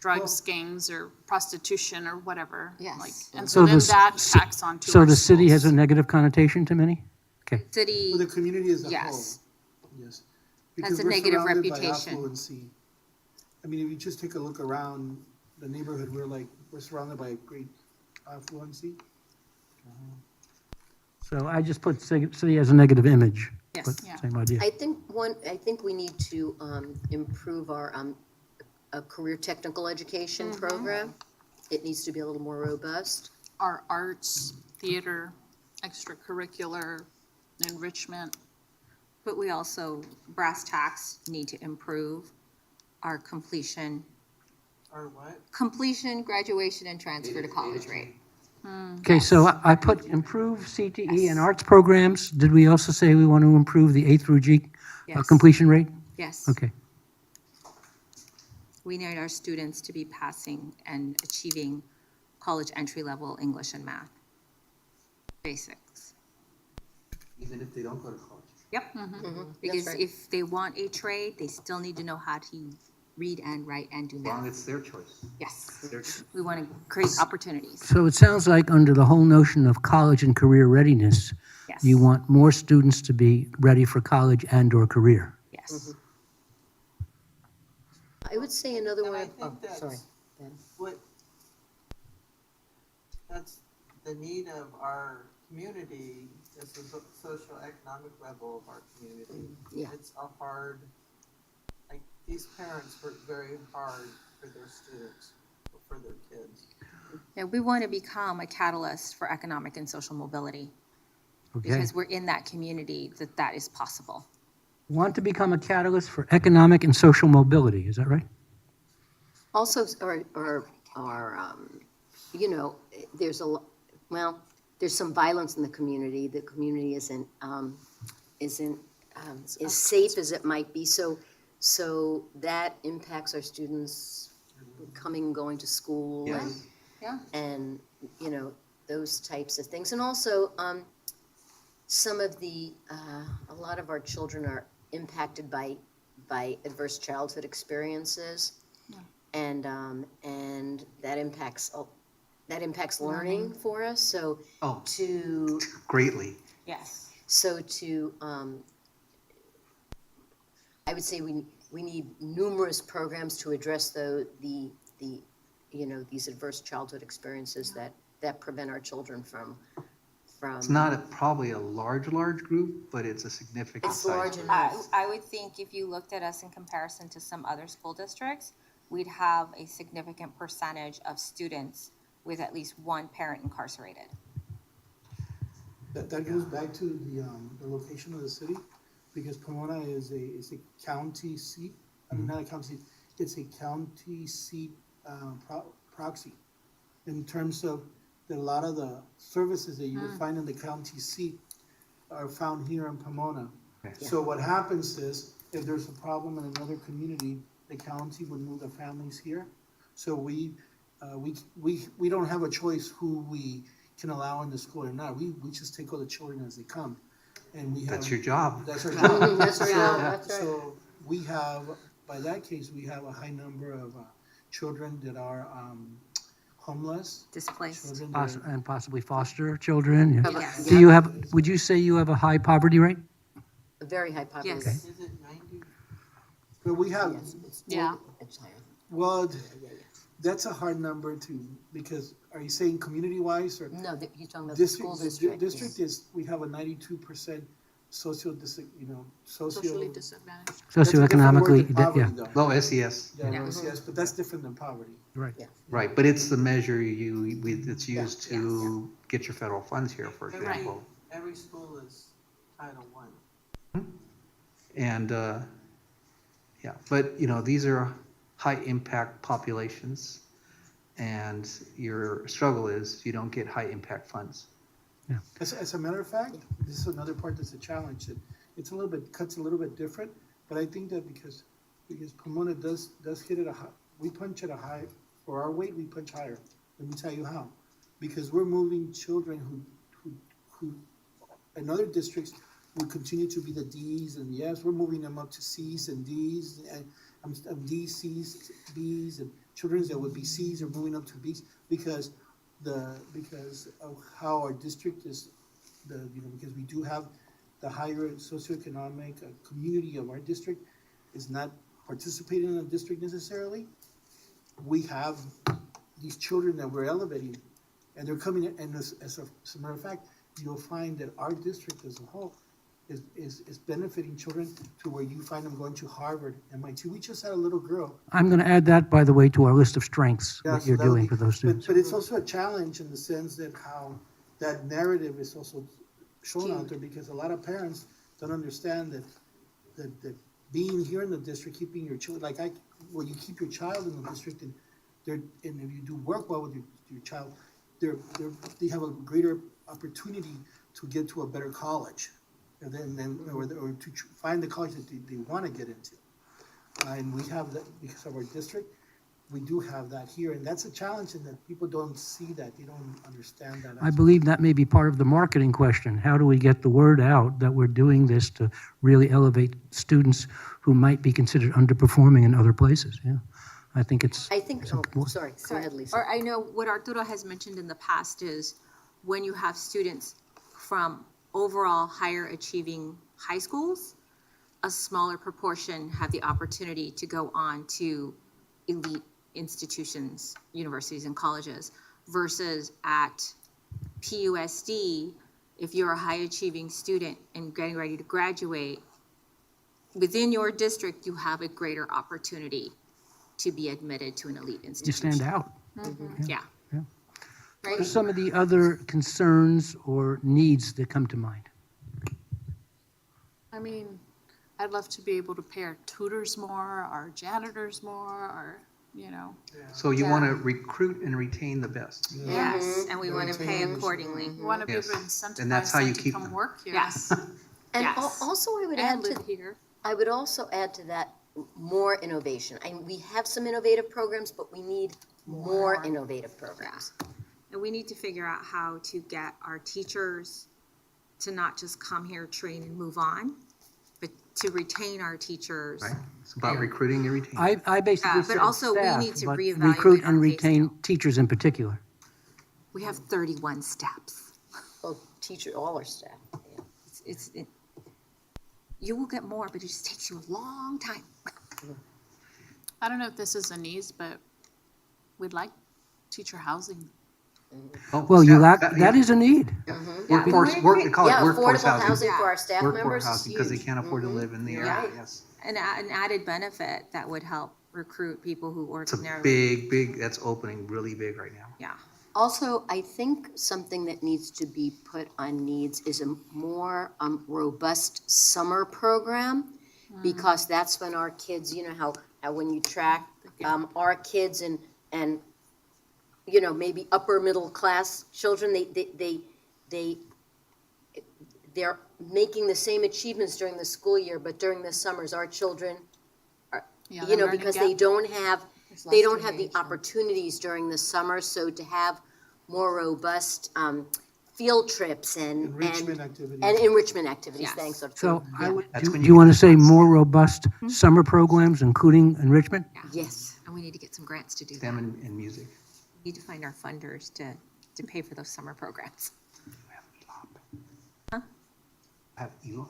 drugs, gangs, or prostitution, or whatever. Yes. Like, and So so then the that c- tacks onto So our the city has a schools. negative connotation to many? City, For the community as a whole. yes. Yes. Has Because a we're negative surrounded by reputation. affluency. I mean, if you just take a look around the neighborhood, we're surrounded by great affluency. So I just put city as a negative image. Yes. but Yeah. Same idea. I think we need to improve our career technical education program. It needs to be a little more robust. Our arts, theater, extracurricular, enrichment. But we also, brass tacks, need to improve our completion, Or what? graduation, and transfer to college rate. Okay, so I put improve CTE and arts programs. Did we also say we want to improve the A through G Yes. completion rate? Yes. Okay. We need our students to be passing and achieving college entry-level English and math. Basics. Even if they don't go to college. Yep. Because if they want a trade, they still need to know how to read and write and do As long math. as it's their choice. Yes. We want to create opportunities. So it sounds like under the whole notion of college and career readiness, Yes. you want more students to be ready for college and/or career. Yes. I would say another And one, I oh, think that's sorry. that's the need of our community, is the social economic level of our community. Yeah. It's a hard, like, these parents work very hard for their students, for their kids. Yeah, we want to become a catalyst for economic and social mobility Okay. because we're in that community that is possible. Want to become a catalyst for economic and social mobility, is that right? Also, there's some violence in the community. The community isn't as safe as it might be. So So that impacts our students coming, going to school and, Yes. Yeah. and, you know, those types of things. And also, some of the, a lot of our children are impacted by adverse childhood experiences. And that impacts learning for us. So Oh, to, greatly. Yes. so to, I would say we need numerous programs to address the you know, these adverse childhood experiences that prevent our children from. It's not probably a large group, but it's a significant It's size. large group. enough. I would think if you looked at us in comparison to some other school districts, we'd have a significant percentage of students with at least one parent incarcerated. That goes back to the location of the city, because Pomona is a county seat, I mean, not a county seat, it's a county seat proxy, in terms of that a lot of the services that you would find in the county seat are found here in Pomona. So what happens is, if there's a problem in another community, the county would move the families here. So we don't have a choice who we can allow in the school or not. We just take all the children as they come. And we have. That's your job. That's our job. That's our job, that's right. So we have, by that case, we have a high number of children that are homeless. Displaced. Children that are- And possibly foster children. Yeah. Yes. Do you have, would you say you have a high poverty rate? A very high population. Yes. Is it 90? But we have, Yeah. It's higher. well, that's a hard number because are you saying community-wise or? No, you're talking about the school district. District is, we have a 92% socially Socially disadvantaged. Socioeconomically, yeah, Low SES. Yes, but that's different than poverty. right. Right, but it's the measure it's used to get your federal funds here, for Every- example. Every school is Title I. And, yeah, but, you know, these are high-impact populations, and your struggle is you don't get high-impact funds. As a matter of fact, this is another part that's a challenge. It's a little bit, cuts a little bit different, but I think that because Pomona does hit at a high, we punch at a high, for our weight, we punch higher. Let me tell you how. Because we're moving children who in other districts would continue to be the Ds and yes, we're moving them up to Cs and Ds and Ds, Cs, Bs, and children that would be Cs are moving up to Bs because of how our district is, because we do have the higher socioeconomic community of our district is not participating in the district necessarily. We have these children that we're elevating, and they're coming in, and as a matter of fact, you'll find that our district as a whole is benefiting children to where you find them going to Harvard, MIT. We just had a little girl. I'm going to add that, by the way, to our list of strengths, Yeah, what so you're that would doing be- for those students. But it's also a challenge in the sense that how that narrative is also shown out there, because a lot of parents don't understand that being here in the district, keeping your children, when you keep your child in the district, and if you do work well with your child, they have a greater opportunity to get to a better college, and then or to find the college that they want to get into. And we have that because of our district. We do have that here, and that's a challenge, and that people don't see that, they don't understand that. I believe that may be part of the marketing question. How do we get the word out that we're doing this to really elevate students who might be considered underperforming in other places? Yeah, I think it's. Sorry, go ahead, Lisa. Or I know what Arturo has mentioned in the past is when you have students from overall higher achieving high schools, a smaller proportion have the opportunity to go on to elite institutions, universities and colleges, versus at PUSD, if you're a high achieving student and getting ready to graduate, within your district, you have a greater opportunity to be admitted to an elite You institution. stand out. Yeah. What are some of the other concerns or needs that come to mind? I mean, I'd love to be able to pay our tutors more, our janitors more, our, So you want to recruit and retain the best. Yes, and we want to pay accordingly. we want to be able to Yes. incentivize And that's how you them to keep come them. work here. Yes. And Yes. also I would And add live here. I would also add to that, more innovation. And we have some innovative programs, but we need more innovative programs. And we need to figure out how to get our teachers to not just come here, train, and move on, but to retain our teachers. Right? It's about recruiting and retaining. I basically But said also we staff, need to but reevaluate recruit our and pay retain scale. teachers in particular. We have 31 steps. Well, teacher, all our staff. Yeah. You will get more, but it just takes you a long time. I don't know if this is a needs, but we'd like teacher housing. Oh, Well, you staff, lack, that is a need. Workforce, they call it Yeah, workforce affordable housing. housing for our staff members Workforce is housing, because they huge. can't afford to live in the area, Right. yes. An added benefit that would help recruit people who It's a ordinarily. big, that's opening really big right now. Yeah. Also, I think something that needs to be put on needs is a more robust summer program, because that's when our kids, you know, how when you track our kids and you know, maybe upper middle class children, they're making the same achievements during the school year, but during the summers, our children are, Yeah, you know, learning because gap. they don't have There's they less don't have the engagement. opportunities during the summer, so to have more robust field trips and Enrichment activities. and enrichment activities. Yes. Thanks. Dr. So Yeah. That's do when you you want get to say the funds. more robust summer programs, including enrichment? Yes. And we need to get some grants to do that. STEM and music. We need to find our funders to pay for those summer programs. Have ELOC,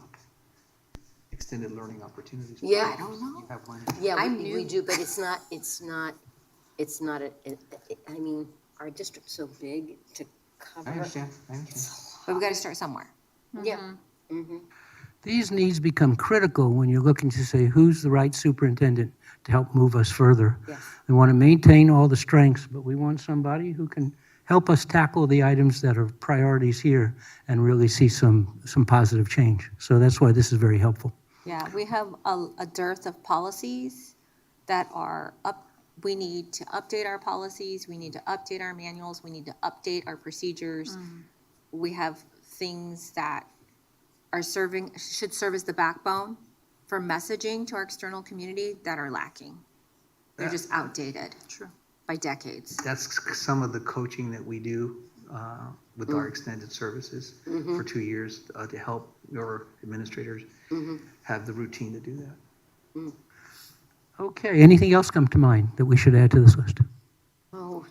extended learning opportunities. Yeah. I don't know. You have one. Yeah, I'm we new. do, but it's not I mean, our district's so big to cover. I understand. But we got to start somewhere. Yeah. Mm-hmm. These needs become critical when you're looking to say who's the right superintendent to help move us further. Yes. We want to maintain all the strengths, but we want somebody who can help us tackle the items that are priorities here and really see some positive change. So that's why this is very helpful. Yeah, we have a dearth of policies that are up. We need to update our policies. We need to update our manuals. We need to update our procedures. We have things that are should serve as the backbone for messaging to our external community that are lacking. They're just outdated. True. By decades. That's some of the coaching that we do with our extended services for 2 years to help your administrators have the routine to do that. Okay, anything else come to mind that we should add to this list? Oh,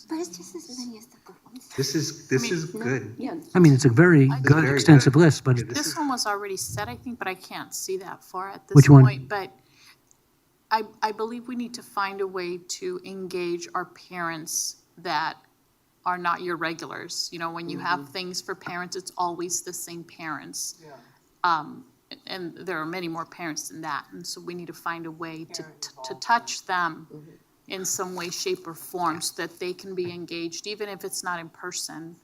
But it's just as many as the good ones. This is good. yeah. I mean, it's a very good, very extensive good. list, but Yeah, This one was already set, I think, but I can't see that far at this Which one? point. But I believe we need to find a way to engage our parents that are not your regulars. You know, when you have things for parents, it's always the same parents. And there are many more parents than that. And so we need to find a way to touch them in some way, shape, or form so that they can be engaged, even if it's not in person.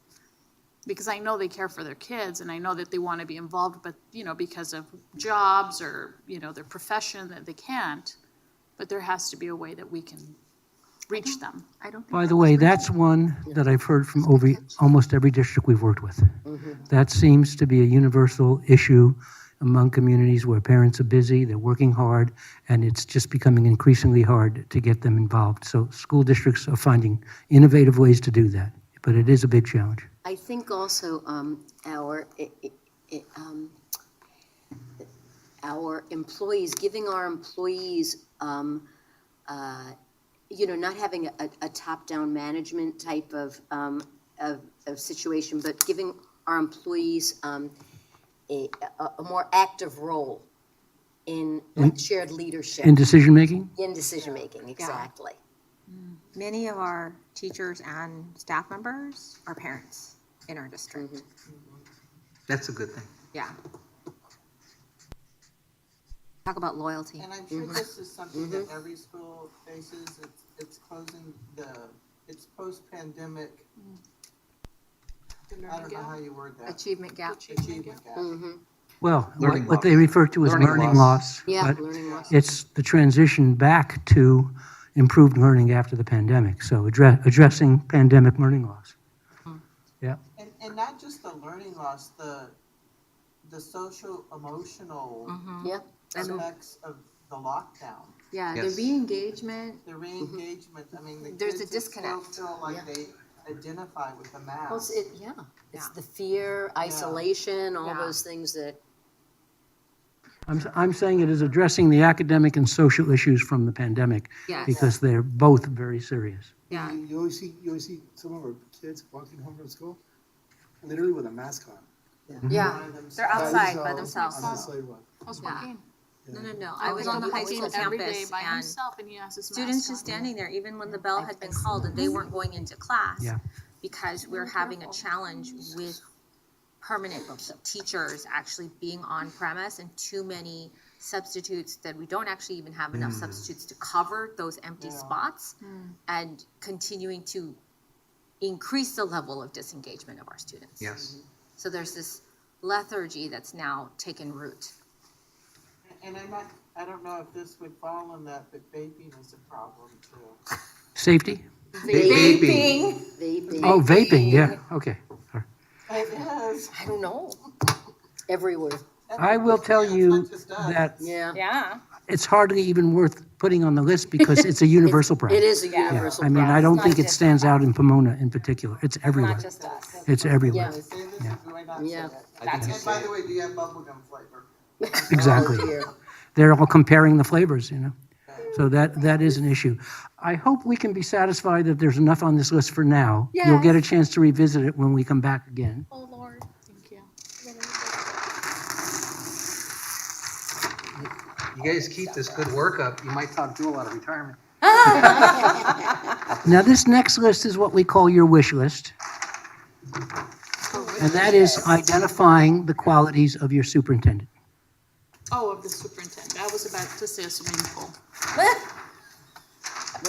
Because I know they care for their kids and I know that they want to be involved, but, you know, because of jobs or, you know, their profession that they can't. But there has to be a way that we can reach them. I don't think by the way, that's one that I've heard from almost every district we've worked with. That seems to be a universal issue among communities where parents are busy, they're working hard, and it's just becoming increasingly hard to get them involved. So school districts are finding innovative ways to do that, but it is a big challenge. I think also our employees, giving our employees, you know, not having a top-down management type of situation, but giving our employees a more active role in shared leadership. In decision-making? In decision-making, exactly. many of our teachers and staff members are parents in our district. That's a good thing. Yeah. Talk about loyalty. And I'm sure this is something that every school faces. It's closing it's post-pandemic. I don't know how you word that. Achievement gap. Achievement gap. Well, Learning what loss. they refer to as Learning learning loss. loss. Yeah, but learning loss. it's the transition back to improved learning after the pandemic. So addressing pandemic learning loss. Yeah. And not just the learning loss, the social, emotional Yeah. effects of the lockdown. Yeah, Yes. the re-engagement, The re-engagement, I mean, the There's a kids just disconnect. still feel like they identify with the mask. Well, it's Yeah. the fear, isolation, all Yeah. those things that, I'm saying it is addressing the academic and social issues from the pandemic yes. because they're both very serious. Yeah. You always see some of our kids walking home from school, literally with a mask on. Yeah, By themselves. they're outside by On themselves. the sidewalk. How's Yeah. working? No. I was on the high school every day campus by and himself and he has his mask students on. just standing there, even when the bell had been called and they weren't going into class. Yeah. Because we're having a challenge with permanent teachers actually being on premise and too many substitutes that we don't actually even have enough substitutes to cover those empty spots and continuing to increase the level of disengagement of our students. Yes. So there's this lethargy that's now taken root. And I don't know if this would fall in that, but vaping is a problem too. Safety? Vaping. vaping, Oh, vaping, yeah, okay. It is. I don't know, everywhere, I will tell you It's not just us. that yeah. Yeah. it's hardly even worth putting on the list because it's a universal problem. It is a Yeah, universal I mean, I problem. don't think it stands out in Pomona in particular. It's everywhere. Not just us. It's everywhere. I say this, Yeah. you might not say Yeah. it. That's And by the way, do you have bubblegum flavor? Exactly. Oh, dear. They're all comparing the flavors, you know? So that is an issue. I hope we can be satisfied that there's enough on this list for now. You'll get a chance to revisit it when we come back again. Oh, Lord, thank you. You guys keep this good work up, you might talk Jewel out of retirement. Now, this next list is what we call your wish list. And that is identifying the qualities of your superintendent. Oh, of the superintendent. I was about to say a swimming pool.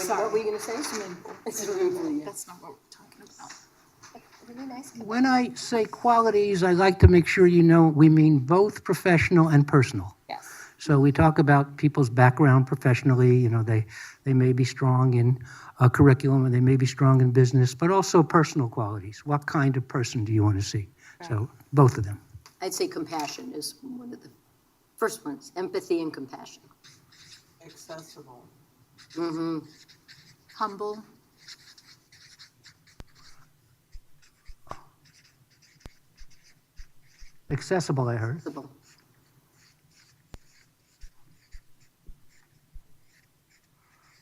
What were you gonna say? Swimming pool. Swimming pool, yeah. That's not what we're talking about. Really nice. When I say qualities, I like to make sure you know we mean both professional and personal. Yes. So we talk about people's background professionally, you know, they may be strong in a curriculum and they may be strong in business, but also personal qualities. What kind of person do you want to see? So both of them. I'd say compassion is one of the first ones, empathy and compassion. Accessible. Mm-hmm. Humble. Accessible, I heard.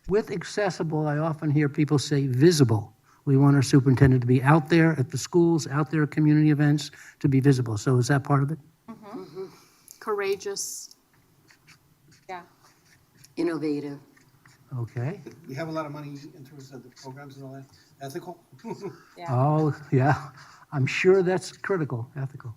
With accessible, I often hear people say visible. We want our superintendent to be out there at the schools, out there at community events, to be visible. So is that part of it? Courageous. Yeah. Innovative. Okay. We have a lot of money in terms of the programs and all that. Ethical. Oh, yeah. I'm sure that's critical, ethical.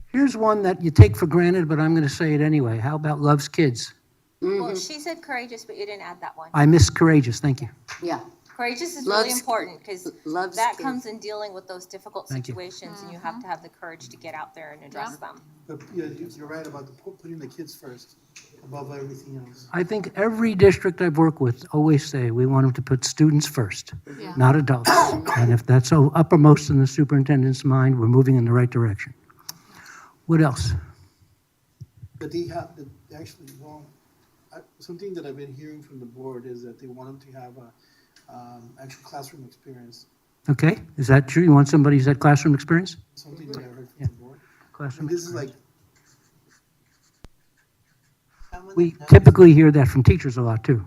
Here's one that you take for granted, but I'm going to say it anyway. How about loves kids? Well, she said courageous, but you didn't add that one. I miss courageous. Thank you. Yeah. Courageous is Loves- really important because loves that kids. comes in dealing with those difficult Thank you. situations and you have to have the courage to get out there and address them. But yeah, you're right about putting the kids first above everything else. I think every district I've worked with always say we want them to put students first, Yeah. not adults. And if that's so uppermost in the superintendent's mind, we're moving in the right direction. What else? But they have, actually, well, something that I've been hearing from the board is that they want them to have a, actual classroom experience. Okay, is that true? You want somebody who's had classroom experience? Something that I heard from Yeah. the board. Classroom And this is like, experience. Someone We that knows- typically hear that from teachers a lot too.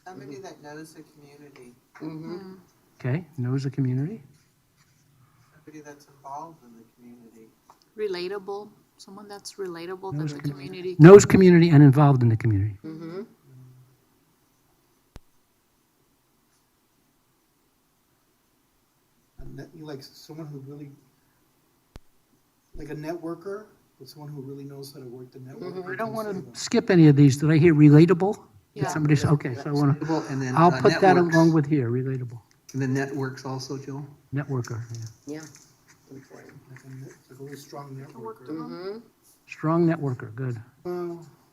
Somebody that knows the community, Mm-hmm. Okay, knows the community. somebody that's involved in the community. Relatable. Someone that's relatable that Knows the community. community. Knows community and involved in the community. Mm-hmm. you like someone who really, like a networker, but someone who really knows how to work the network. I don't want to skip any of these. Did I hear relatable? Did Yeah. somebody say, okay, so I want to, And then I'll put that networks. along with here, relatable. And then networks also, Jill? Networker, yeah. Yeah. Like a really strong networker. Mm-hmm. Strong networker, good.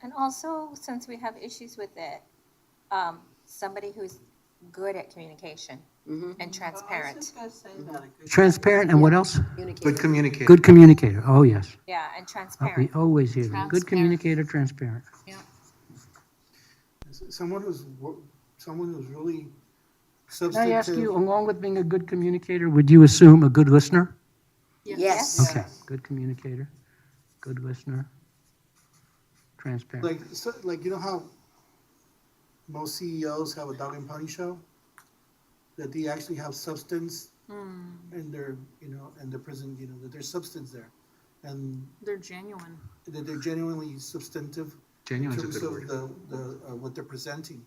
And also, since we have issues with it, somebody who's good at communication. and transparent. Transparent and what else? Good communicator. Good communicator. Oh, yes. Yeah, and We transparent. always hear that. Good Transparent. communicator, transparent. Someone who's really Can substantive. I ask you, along with being a good communicator, would you assume a good listener? Yes. Okay, good communicator, good listener, transparent. Like, you know how most CEOs have a dog and pony show? That they actually have substance in their, in their prison, that there's substance there. And They're genuine. that they're genuinely substantive in Genuine's a terms good of word. what they're presenting.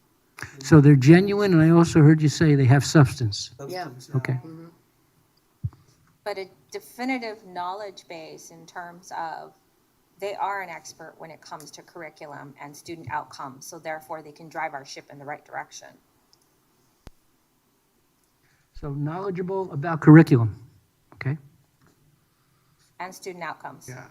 So they're genuine, and I also heard you say they have substance. Substance, Okay. But a definitive knowledge base in terms of they are an expert when it comes to curriculum and student outcomes, so therefore they can drive our ship in the right direction. So knowledgeable about curriculum, okay? And student outcomes. Yeah.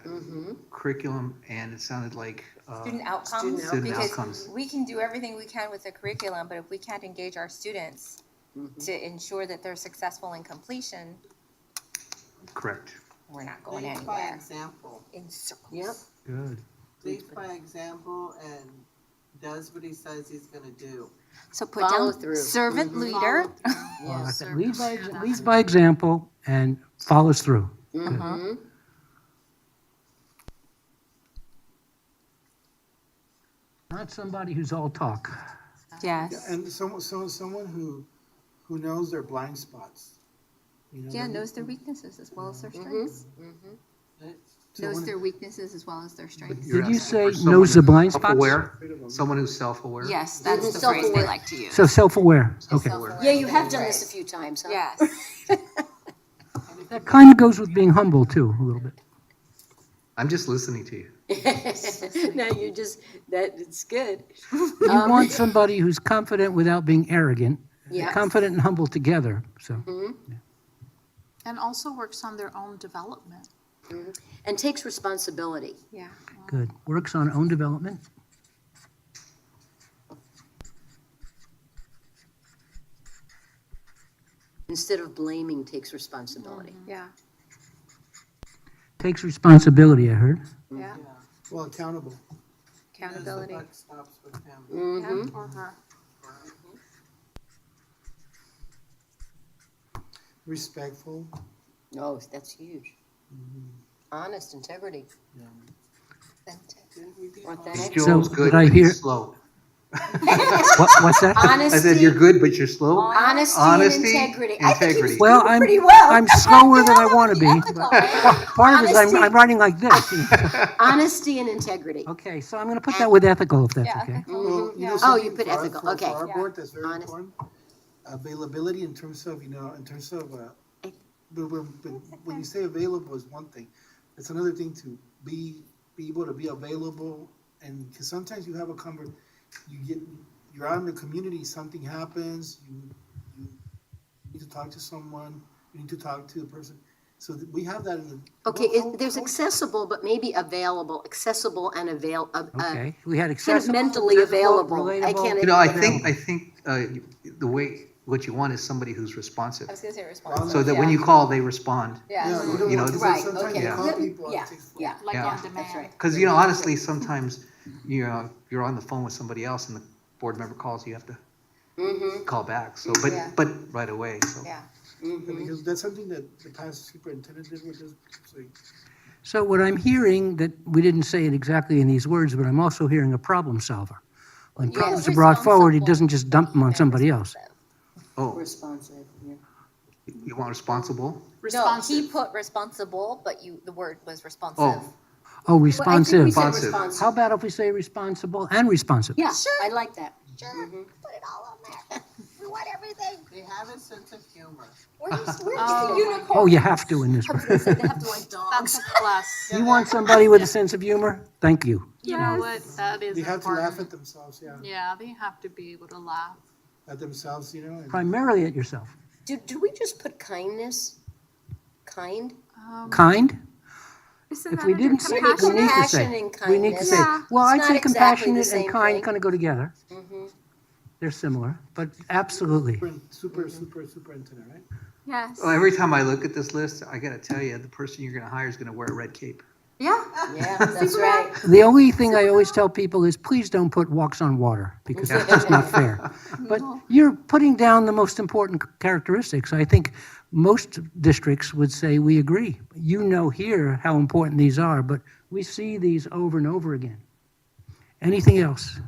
Curriculum, and it sounded like, Student outcomes. Student Because outcomes. we can do everything we can with the curriculum, but if we can't engage our students to ensure that they're successful in completion, correct. we're not going Lead by anywhere. example. In circles. Yep. Good. Lead by example and does what he says he's gonna do. So put Follow down through. servant leader. Well, I said leads by example and follows through. Mhm. Not somebody who's all talk. Yes. And someone who knows their blind spots. Yeah, knows their weaknesses as well as their strengths. Knows their weaknesses as well as their strengths. Did you say For someone knows the who's blind spots? self-aware, someone who's self-aware. Yes, that's the Self-aware. phrase they like to use. So self-aware, okay. Yeah, you have done this a few times, huh? Yes. That kind of goes with being humble too, a little bit. I'm just listening to you. Now it's good. You want somebody who's confident without being arrogant, Yeah. confident and humble together, so. And also works on their own development. And takes responsibility. Yeah. Good. Works on own development. Instead of blaming, takes responsibility. Yeah. Takes responsibility, I heard. Yeah. Well, accountable. Accountability. The buck stops with him. Mm-hmm. Or her. Respectful. Oh, that's huge. Honest, integrity. Authentic. Joel's So, good, did I but hear- he's slow. What's that? I said, you're good, but you're slow? Honesty and integrity. I think he was Well, doing I'm, pretty well. I'm slower than I want to be. But part of it is Honesty. I'm writing like this. Honesty and integrity. Okay, so I'm going to put that with ethical, if that's Yeah, okay. Well, Oh, you something put for our- ethical, for okay. our board, that's very Honest. important. Availability in terms of, when you say available is one thing. It's another thing to be able to be available, and because sometimes you have you're out in the community, something happens, you need to talk to someone, you need to talk to the person. So we have that in the. Okay, well, there's accessible, but maybe available, accessible and Okay, we had kind of accessible. mentally available. I relatable. can't. You know, I think the way, what you want is somebody who's responsive. I was gonna say responsible. So that when you call, they respond. Yeah, Yes. you don't You know, want, Right, sometimes okay. you call people. Yeah, it takes- yeah. Like Yeah. on That's demand. right. Because, honestly, sometimes, you're on the phone with somebody else and the board member calls, you have to Mm-hmm. call back, so, Yeah. but right away, so. Yeah. Because that's something that the past superintendent did with us. So what I'm hearing, that we didn't say it exactly in these words, but I'm also hearing a problem solver. When Yeah. problems are brought forward, he doesn't just dump them on somebody else. Oh, Responsive, yeah. you want responsible? No, he Responsive. put responsible, but the word was responsive. Oh, Oh, Well, I think we responsive. said Responsive. responsive. How about if we say responsible and responsive? Yeah, I like that. Sure, put it all on there. We want everything. They have a sense of humor. Where's Oh, the unicorn? Oh, you have to in this. I was gonna say they have to like dogs. That's a plus. You want somebody with a sense of humor? Thank you. You know what? That is They have to laugh important. at themselves, Yeah, they have to be able to laugh. at themselves, and Primarily at yourself. Did we just put kindness? Kind? Kind? Isn't If that we under didn't say it, we need to Compassion say. and We need to kindness. say, Yeah. well, It's I'd not say exactly the compassionate and same kind thing. kind of go together. Mhm. They're similar, but absolutely. Superintendent, right? Yes. Well, every time I look at this list, I gotta tell you, the person you're gonna hire is gonna wear a red cape. Yeah. Yeah, that's right. The only thing I always tell people is please don't put walks on water because that's just not fair. But you're putting down the most important characteristics. I think most districts would say we agree. You know here how important these are, but we see these over and over again. Anything else?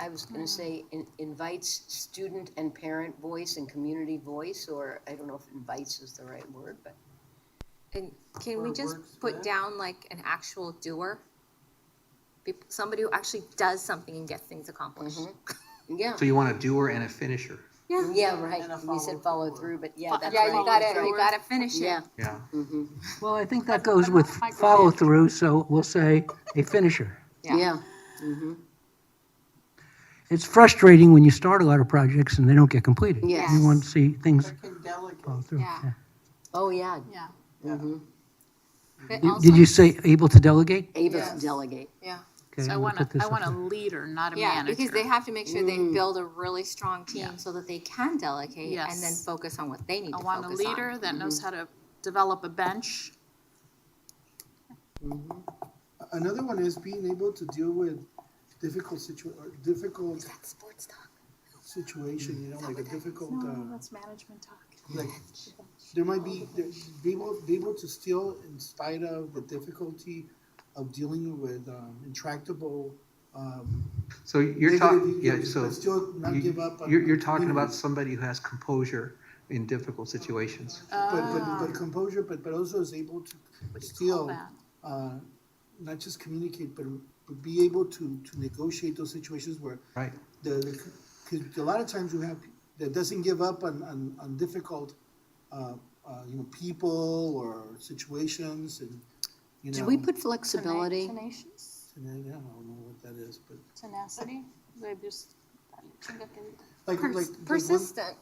I was going to say invites student and parent voice and community voice, or I don't know if invites is the right word, but. And can we just put down like an actual doer? Somebody who actually does something and gets things accomplished. Yeah, So you want a doer and a finisher. yeah, right. We said follow through, but yeah, that's Yeah, right. you gotta finish it. Yeah. Yeah. Well, I think that goes with follow through, so we'll say a finisher. Yeah. It's frustrating when you start a lot of projects and they don't get completed. Yes. You want to see things I can delegate. follow through. Yeah. Yeah. Oh, yeah. Yeah. But Did also- you say able to delegate? Able to delegate. Yeah. Okay, So I I'm gonna want put this I want up a there. leader, not a Yeah, manager. because they have to make sure they build a really strong team Yeah. so that they can delegate and then Yes. focus on what they need I to want a focus on. leader that knows how to develop a bench. Another one is being able to deal with difficult Sports talk. situation, you know, like a difficult, That's management talk. like, there might be be able to still, in spite of the difficulty of dealing with intractable, So you're negative talking, yeah, issues, so but still not give up on. you're talking about community. somebody who has composure in difficult situations. But composure, but also is able to What do you call still, that? not just communicate, but be able to negotiate those situations where Right. because a lot of times you have, that doesn't give up on difficult, you know, people or situations and, you know. Did we put flexibility? Tenacious, I don't know what that is, but tenacity. They just. like Persistent.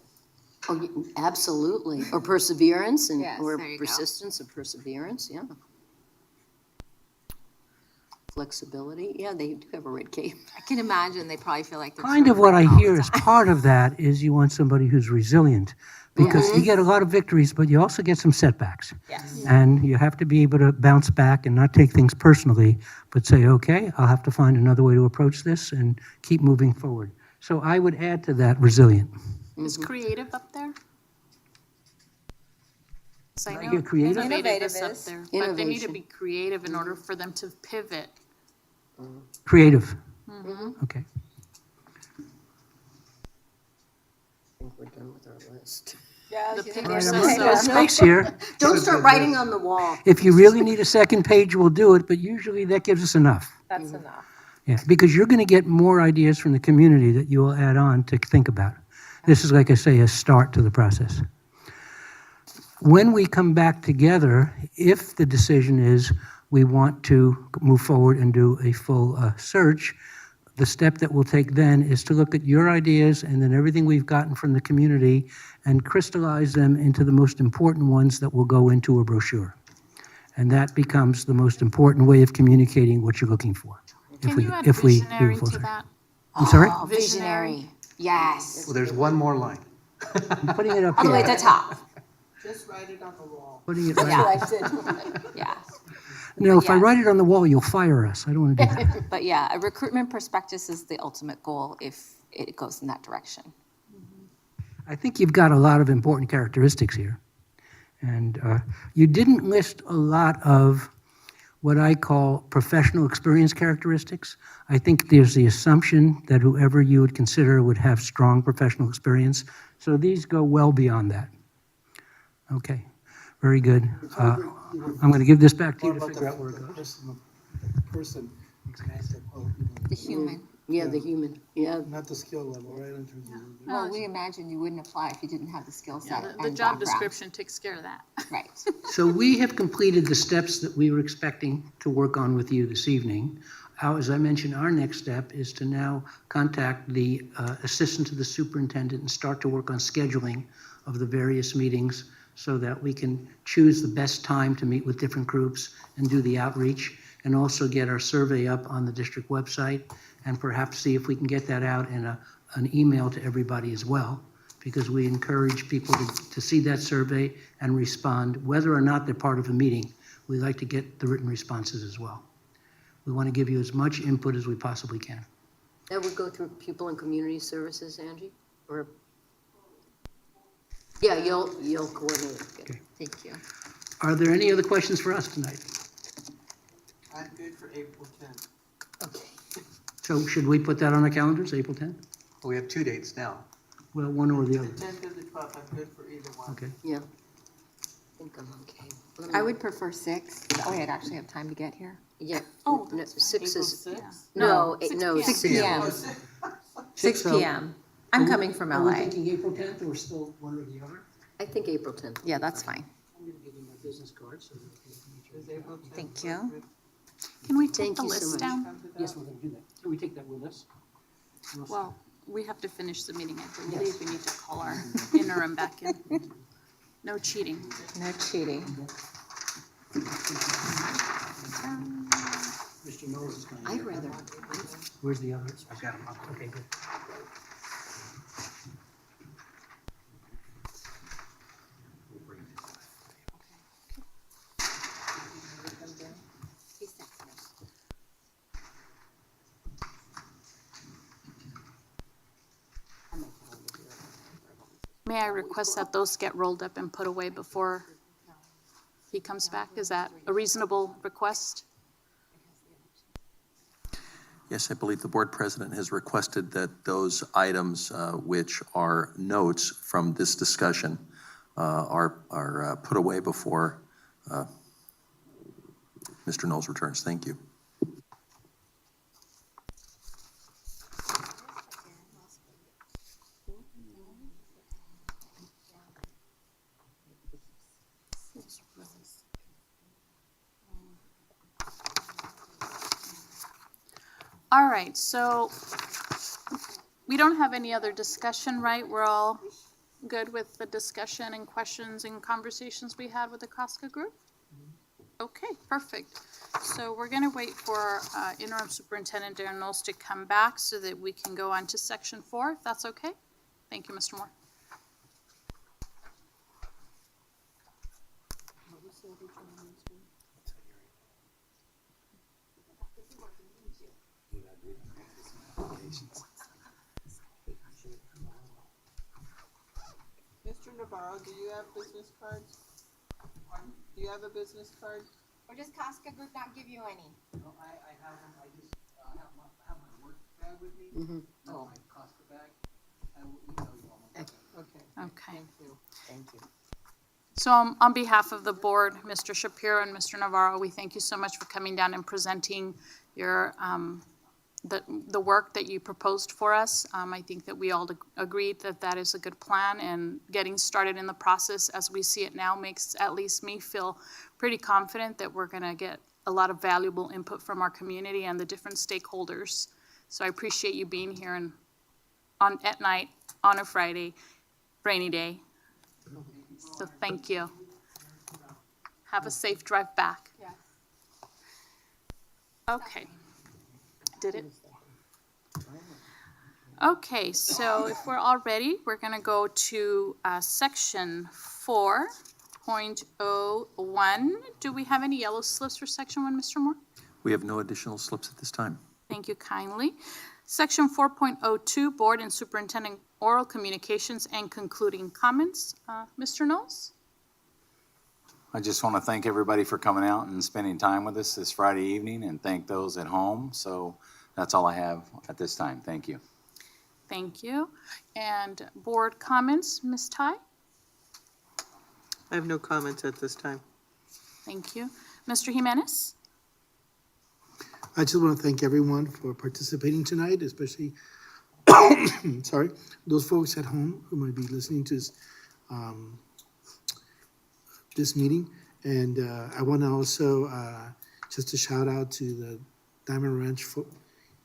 Oh, absolutely. Or perseverance and, Yes, or there you go. persistence or perseverance, yeah. Flexibility, yeah, they do have a red cape. I can imagine they probably feel like they're Kind of what I struggling all hear the as time. part of that is you want somebody who's resilient because you get a lot of victories, but you also get some setbacks. Yes. And you have to be able to bounce back and not take things personally, but say, okay, I'll have to find another way to approach this and keep moving forward. So I would add to that resilient. Is creative up there? So I Did I know hear creative? innovative is up is. there, but they need to Innovation. be creative in order for them to pivot. Creative. Okay. I think we're done with our list. Yeah, The she's picture All right, says I'm so. looking at notes here. Don't start writing on the wall. If you really need a second page, we'll do it, but usually that gives us enough. That's enough. Yeah, because you're going to get more ideas from the community that you will add on to think about. This is, like I say, a start to the process. When we come back together, if the decision is we want to move forward and do a full search, the step that we'll take then is to look at your ideas and then everything we've gotten from the community and crystallize them into the most important ones that will go into a brochure. And that becomes the most important way of communicating what you're looking for. Can you add if we do a visionary full to search. that? I'm sorry? Oh, visionary. Yes. Well, there's one more line. I'm putting it up All the way here. to the top. Just write it on the wall. Putting it right. Yeah. No, if I Yes. write it on the wall, you'll fire us. I don't want to do that. But yeah, a recruitment prospectus is the ultimate goal if it goes in that direction. I think you've got a lot of important characteristics here. And you didn't list a lot of what I call professional experience characteristics. I think there's the assumption that whoever you would consider would have strong professional experience. So these go well beyond that. Okay, very good. I'm going to give this back to you More to about figure out where it goes. the person, The human. Yeah, the human, yeah. not the skill level, right? In terms of Well, we imagine you wouldn't apply if you didn't have the skill Yeah, set the and job background. description takes care of that. Right. So we have completed the steps that we were expecting to work on with you this evening. As I mentioned, our next step is to now contact the assistant to the superintendent and start to work on scheduling of the various meetings so that we can choose the best time to meet with different groups and do the outreach. and also get our survey up on the district website, and perhaps see if we can get that out in an email to everybody as well, because we encourage people to see that survey and respond, whether or not they're part of a meeting. We like to get the written responses as well. We want to give you as much input as we possibly can. That would go through People and Community Services, Angie? Or, yeah, you'll coordinate. Okay. Thank you. Are there any other questions for us tonight? I'm good for April 10th. Okay. So should we put that on our calendars, April 10th? Well, we have 2 dates now. Well, one or the other. The 10th or the 12th, I'm good for either one. Okay. Yeah. I think I'm okay. I would prefer 6. That way I'd actually have time to get here. Yeah. Oh, no, 6 is, April 6th? no, 6 no, p.m. 6 p.m. 6 So- p.m. I'm coming from Are we LA. thinking April 10th or still one or the other? I think April 10th. Yeah, that's fine. I'm going to give you my business card so that you Is April 10th? Thank you. Can we take Thank the you so list much. down? Yes, we're going to do that. Can we take that with us? Well, we have to finish the meeting, I believe. We need to call our interim back in. No cheating. No cheating. Mr. Knowles is going to. I'd rather, Where's the other? I've got them. Okay, good. May I request that those get rolled up and put away before he comes back? Is that a reasonable request? Yes, I believe the board president has requested that those items which are notes from this discussion are put away before Mr. Knowles returns. Thank you. All right, so we don't have any other discussion, right? We're all good with the discussion and questions and conversations we had with the Casca group? Okay, perfect. So we're going to wait for Interim Superintendent Darren Knowles to come back so that we can go on to Section 4, if that's okay. Thank you, Mr. Moore. Mr. Navarro, do you have business cards? Do you have a business card? Or does Casca Group not give you any? No, I have them. I just have my work bag with me. Oh. My Costa bag. I will email you all my. Okay. Okay. Thank you. thank you. So on behalf of the board, Mr. Shapiro and Mr. Navarro, we thank you so much for coming down and presenting your, the work that you proposed for us. I think that we all agreed that that is a good plan, and getting started in the process as we see it now makes at least me feel pretty confident that we're going to get a lot of valuable input from our community and the different stakeholders. So I appreciate you being here and at night on a Friday, rainy day. So thank you. Have a safe drive back. Yes. Okay. Did it? Okay, so if we're all ready, we're going to go to Section 4.01. Do we have any yellow slips for Section 1, Mr. Moore? We have no additional slips at this time. Thank you kindly. Section 4.02, Board and Superintendent Oral Communications and Concluding Comments. Mr. Knowles? I just want to thank everybody for coming out and spending time with us this Friday evening, and thank those at home. So that's all I have at this time. Thank you. Thank you. And board comments, Ms. Ty? I have no comments at this time. Thank you. Mr. Jimenez? I just want to thank everyone for participating tonight, especially, sorry, those folks at home who might be listening to this meeting. And I want to also just a shout out to the Diamond Ranch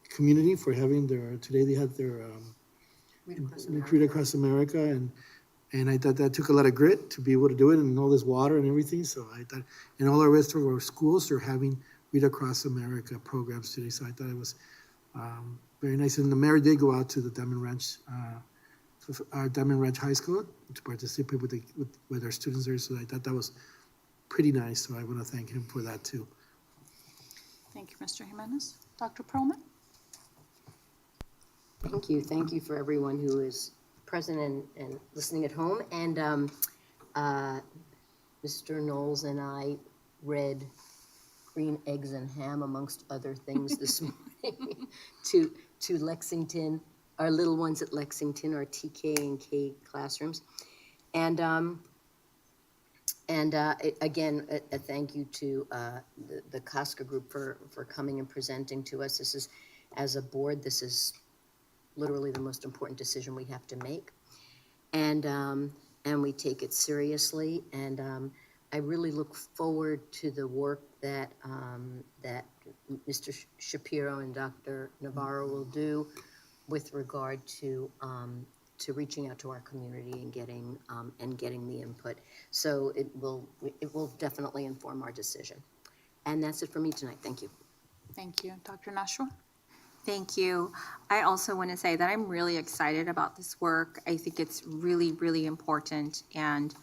community for having today they had their Retreat Across America, and I thought that took a lot of grit to be able to do it, and all this water and everything. So I thought, and all the rest of our schools are having Read Across America programs today, so I thought it was very nice. And the mayor did go out to the Diamond Ranch, our Diamond Ranch High School, to participate with our students there, so I thought that was pretty nice, so I want to thank him for that too. Thank you, Mr. Jimenez. Dr. Perlman? Thank you. Thank you for everyone who is present and listening at home. And Mr. Knowles and I read Green Eggs and Ham, amongst other things, this morning to Lexington, our little ones at Lexington, our TK and K classrooms. And again, a thank you to the Casca group for coming and presenting to us. This is, as a board, this is literally the most important decision we have to make. And we take it seriously. And I really look forward to the work that Mr. Shapiro and Dr. Navarro will do with regard to reaching out to our community and getting the input. So it will definitely inform our decision. And that's it for me tonight. Thank you. Thank you. Dr. Nashua? Thank you. I also want to say that I'm really excited about this work. I think it's really, really important, and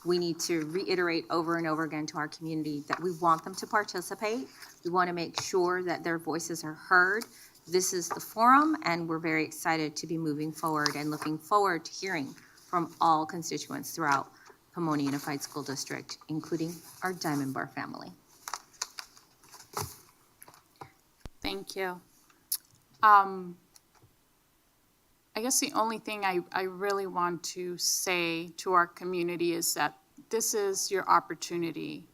we need to reiterate over and over again to our community that we want them to participate. We want to make sure that their voices are heard. This is the forum, and we're very excited to be moving forward and looking forward to hearing from all constituents throughout Pomona Unified School District, including our Diamond Bar family. Thank you. I guess the only thing I really want to say to our community is that this is your opportunity.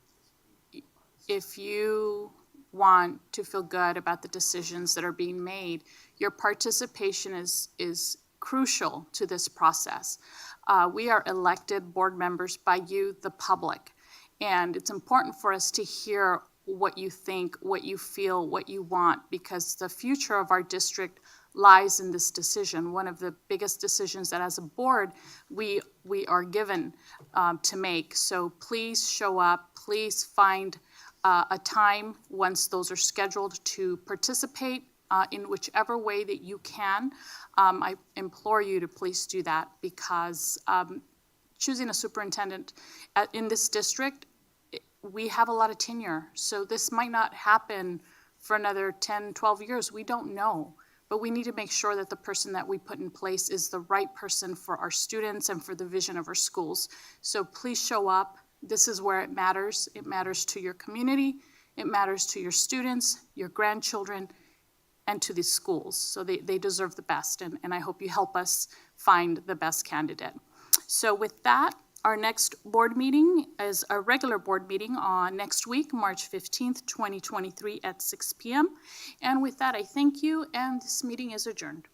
If you want to feel good about the decisions that are being made, your participation is crucial to this process. We are elected board members by you, the public, and it's important for us to hear what you think, what you feel, what you want, because the future of our district lies in this decision. One of the biggest decisions that as a board we are given to make. So please show up, please find a time once those are scheduled to participate in whichever way that you can. I implore you to please do that, because choosing a superintendent in this district, we have a lot of tenure. So this might not happen for another 10, 12 years. We don't know. But we need to make sure that the person that we put in place is the right person for our students and for the vision of our schools. So please show up. This is where it matters. It matters to your community. It matters to your students, your grandchildren, and to the schools. So they deserve the best. And I hope you help us find the best candidate. So with that, our next board meeting is a regular board meeting on next week, March 15th, 2023 at 6 p.m. And with that, I thank you, and this meeting is adjourned.